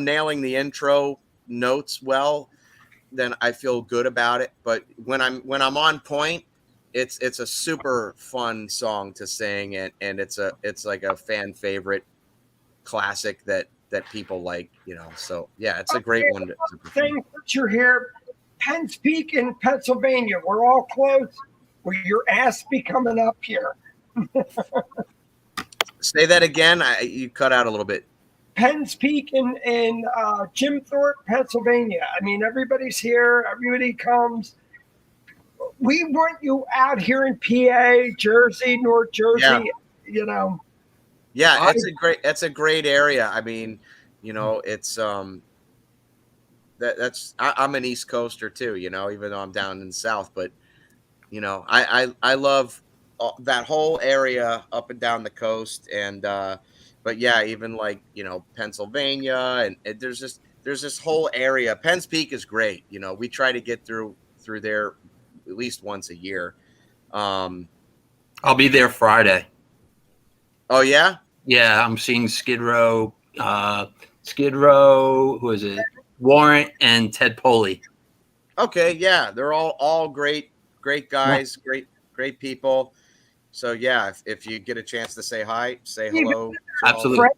nailing the intro notes well, then I feel good about it. But when I'm on point, it's a super fun song to sing, and it's like a fan favorite classic that people like, you know. So yeah, it's a great one to perform. That you're here, Penns Peak in Pennsylvania. We're all close. Will your ass be coming up here? Say that again. You cut out a little bit. Penns Peak in Jim Thorpe, Pennsylvania. I mean, everybody's here. Everybody comes. We want you out here in PA, Jersey, North Jersey. Yeah. You know. Yeah, that's a great area. I mean, you know, it's I'm an East Coaster too. You know, even though I'm down in the South, but you know, I love that whole area up and down the coast, and but yeah, even like, you know, Pennsylvania, and there's this whole area. Penns Peak is great. You know, we try to get through there at least once a year. I'll be there Friday. Oh yeah? Yeah, I'm seeing Skid Row, who is it? Warrant and Ted Poley. Okay, yeah, they're all great guys, great people. So yeah, if you get a chance to say hi, say hello. Absolutely.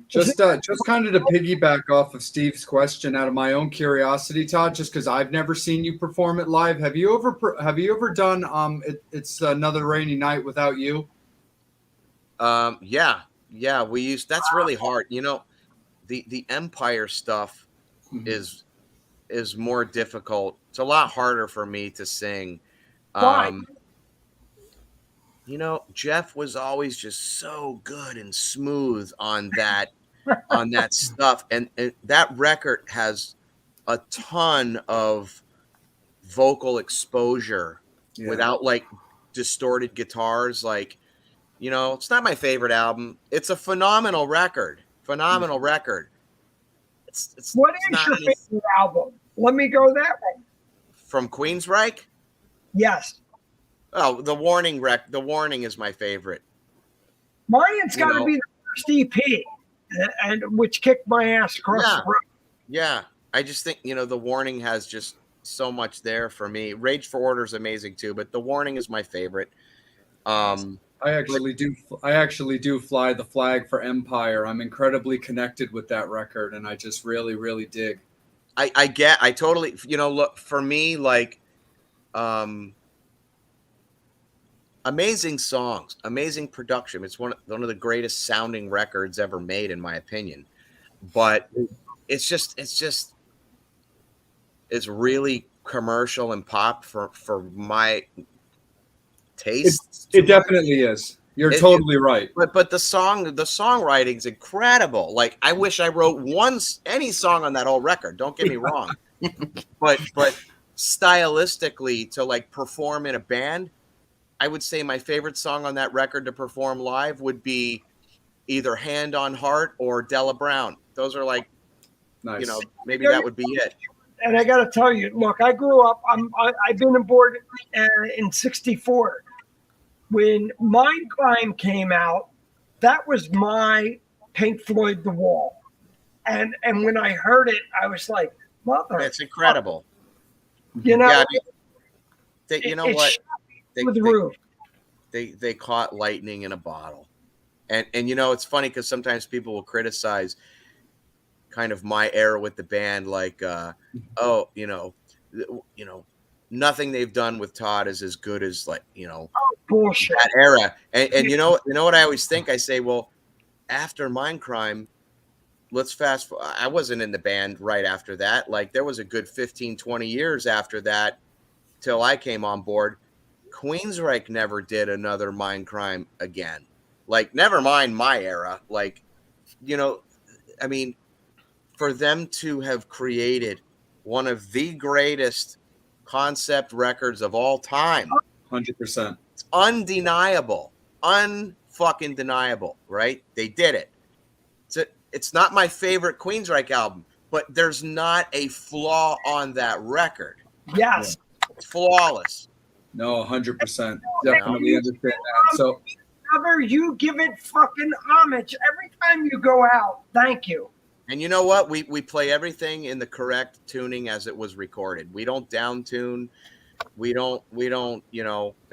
Just kind of to piggyback off of Steve's question, out of my own curiosity, Todd, just because I've never seen you perform it live, have you ever done It's Another Rainy Night Without You? Yeah, that's really hard. You know, the Empire stuff is more difficult. It's a lot harder for me to sing. Why? You know, Jeff was always just so good and smooth on that stuff, and that record has a ton of vocal exposure without like distorted guitars. Like, you know, it's not my favorite album. It's a phenomenal record. It's what is your favorite album? Let me go that way. From Queensryche? Yes. Oh, The Warning is my favorite. Mine's got to be the first EP, and which kicked my ass across the road. Yeah. I just think, The Warning has just so much there for me. Rage for Order is amazing too, but The Warning is my favorite. I actually do fly the flag for Empire. I'm incredibly connected with that record, and I just really, really dig. I totally, look, for me, like, amazing songs, amazing production. It's one of the greatest sounding records ever made, in my opinion. But it's really commercial and pop for my taste. It definitely is. You're totally right. But the songwriting's incredible. Like, I wish I wrote any song on that whole record. Don't get me wrong. but stylistically, to like perform in a band, I would say my favorite song on that record to perform live would be either Hand on Heart or Della Brown. Those are like, nice. Maybe that would be it. And I got to tell you, look, I grew up, I've been aboard in 64. When Mindcrime came out, that was my Pink Floyd The Wall. And when I heard it, I was like, mother. That's incredible. Yeah, They caught lightning in a bottle. And it's funny because sometimes people will criticize kind of my era with the band, like, nothing they've done with Todd is as good as, like, bullshit. That era. And you know what I always think? I say, well, after Mindcrime, let's fast forward. I wasn't in the band right after that. Like, there was a good 15, 20 years after that till I came on board. Queensryche never did another Mindcrime again. Like, never mind my era. Like, I mean, for them to have created one of the greatest concept records of all time. 100%. It's undeniable. Unfucking deniable, right? They did it. It's not my favorite Queensryche album, but there's not a flaw on that record. Yes. It's flawless. No, 100%. Definitely understand that. So, you give it fucking homage every time you go out. Thank you. And you know what? We play everything in the correct tuning as it was recorded. We don't down tune. We don't,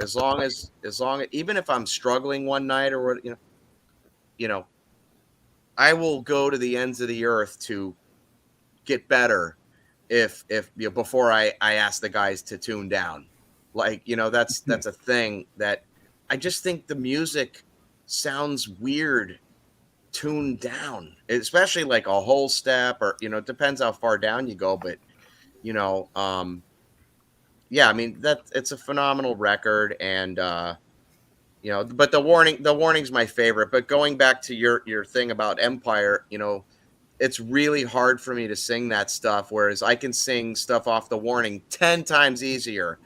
as long as even if I'm struggling one night or I will go to the ends of the earth to get better if before I ask the guys to tune down. Like, that's a thing that I just think the music sounds weird tuned down, especially like a whole step, or it depends how far down you go, but I mean, that it's a phenomenal record. And but the warning's my favorite. But going back to your thing about Empire, it's really hard for me to sing that stuff, whereas I can sing stuff off the Warning 10 times easier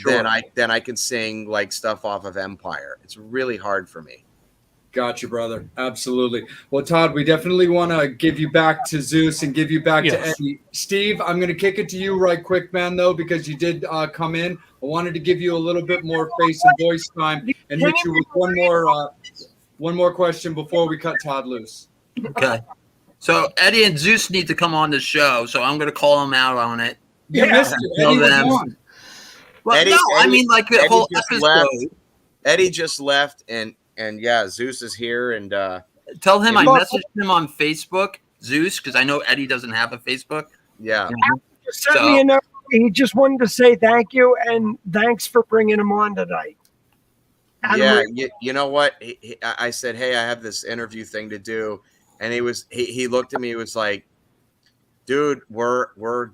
than I can sing like stuff off of Empire. It's really hard for me. Gotcha, brother. Absolutely. Well, Todd, we definitely want to give you back to Zeus and give you back to Eddie. Steve, I'm going to kick it to you right quick, man, though, because you did come in. I wanted to give you a little bit more face and voice time and hit you with one more question before we cut Todd loose. Okay. So Eddie and Zeus need to come on the show, so I'm going to call them out on it. You missed it. Eddie was on. Well, Eddie, no, I mean, like the whole episode. Eddie just left, and Zeus is here, and tell him I messaged him on Facebook, Zeus, because I know Eddie doesn't have a Facebook. Yeah. Just sent me a note. He just wanted to say thank you and thanks for bringing him on tonight. You know what? I said, hey, I have this interview thing to do, and he looked at me. He was like, dude, we're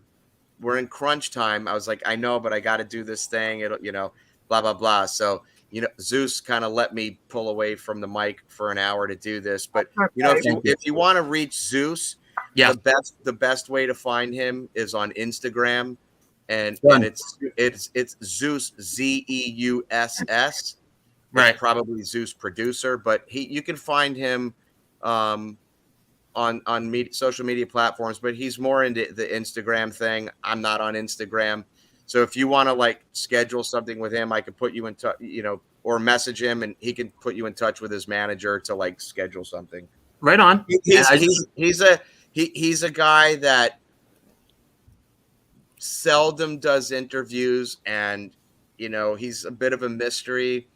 in crunch time. I was like, I know, but I got to do this thing. It'll, blah blah blah. So. Zeus kind of let me pull away from the mic for an hour to do this. But if you want to reach Zeus, the best way to find him is on Instagram, and it's Zeus, Zeuss, right? Probably Zeus producer, but you can find him on social media platforms. But he's more into the Instagram thing. I'm not on Instagram. So if you want to like schedule something with him, I could put you in touch, or message him and he can put you in touch with his manager to like schedule something. Right on. He's a guy that seldom does interviews, and he's a bit of a mystery.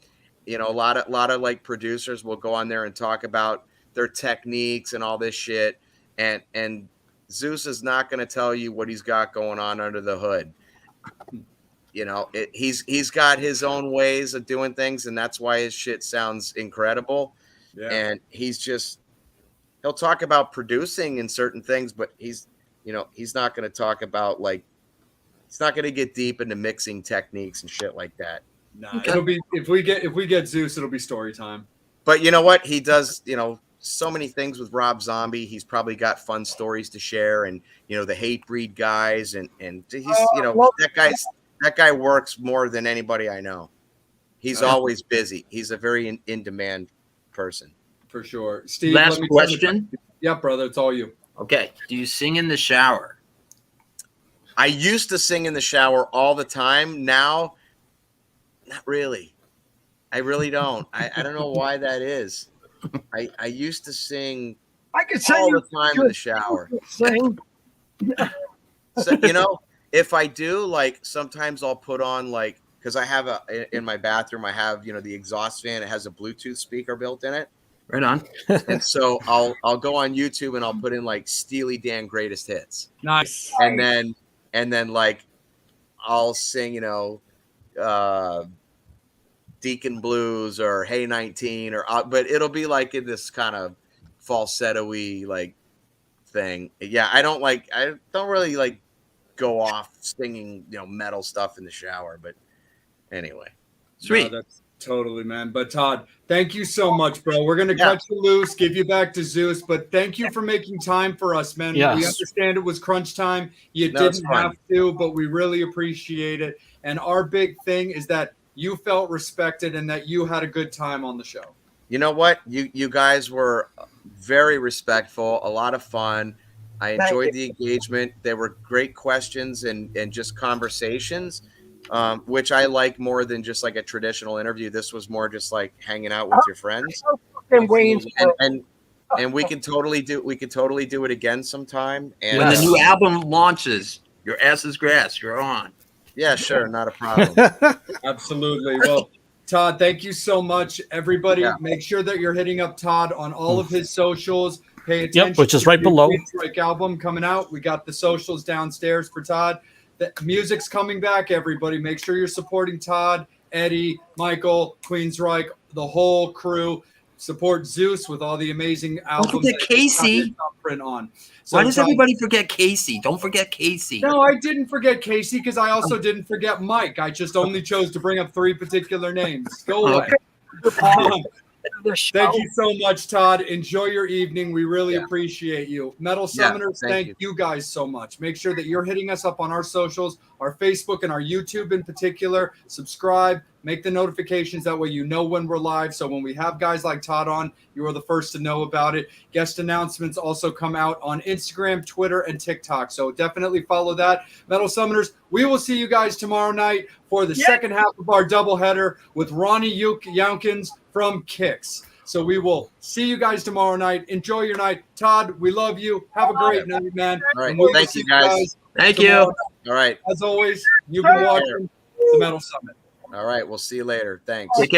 A lot of like producers will go on there and talk about their techniques and all this shit, and Zeus is not going to tell you what he's got going on under the hood. He's got his own ways of doing things, and that's why his shit sounds incredible. Yeah. And he'll talk about producing and certain things, but he's not going to talk about he's not going to get deep into mixing techniques and shit like that. Nah, it'll be if we get Zeus, it'll be story time. But you know what? He does, so many things with Rob Zombie. He's probably got fun stories to share, and the Hate Breed guys, and he's that guy works more than anybody I know. He's always busy. He's a very in demand person. For sure. Steve, last question. Yeah, brother, it's all you. Okay. Do you sing in the shower? I used to sing in the shower all the time. Now, not really. I really don't. I don't know why that is. I used to sing all the time in the shower. Sing. So, if I do, sometimes I'll put on because I have in my bathroom, I have, the exhaust fan. It has a Bluetooth speaker built in it. Right on. And so I'll go on YouTube and I'll put in Steely Dan greatest hits. Nice. And then I'll sing, Deacon Blues or Hey 19 but it'll be in this kind of falsetto-y thing. Yeah, I don't really go off singing, metal stuff in the shower, but anyway. Sweet. No, that's totally, man. But Todd, thank you so much, bro. We're going to cut you loose, give you back to Zeus, but thank you for making time for us, man. Yes. We understand it was crunch time. You didn't have to, but we really appreciate it. And our big thing is that you felt respected and that you had a good time on the show. You know what? You guys were very respectful, a lot of fun. I enjoyed the engagement. There were great questions and just conversations, which I like more than just a traditional interview. This was more just hanging out with your friends. And we can totally do it again sometime. And when the new album launches, your ass is grass. You're on. Yeah, sure, not a problem. Absolutely. Well, Todd, thank you so much. Everybody, make sure that you're hitting up Todd on all of his socials. Pay attention. Yep, which is right below. Queensryche album coming out. We got the socials downstairs for Todd. The music's coming back, everybody. Make sure you're supporting Todd, Eddie, Michael, Queensryche, the whole crew. Support Zeus with all the amazing albums. Don't forget Casey. Print on. So why does everybody forget Casey? Don't forget Casey. No, I didn't forget Casey because I also didn't forget Mike. I just only chose to bring up 3 particular names. Go away. Thank you so much, Todd. Enjoy your evening. We really appreciate you. Metal Summoners, thank you guys so much. Make sure that you're hitting us up on our socials, our Facebook and our YouTube in particular. Subscribe, make the notifications. That way you know when we're live. So when we have guys like Todd on, you are the first to know about it. Guest announcements also come out on Instagram, Twitter, and TikTok. So definitely follow that. Metal Summoners, we will see you guys tomorrow night for the second half of our doubleheader with Ronnie Younkins from Kicks. So we will see you guys tomorrow night. Enjoy your night. Todd, we love you. Have a great night, man. All right. Thank you, guys. Thank you. All right. As always, you've been watching the Metal Summit. All right. We'll see you later. Thanks. Take care.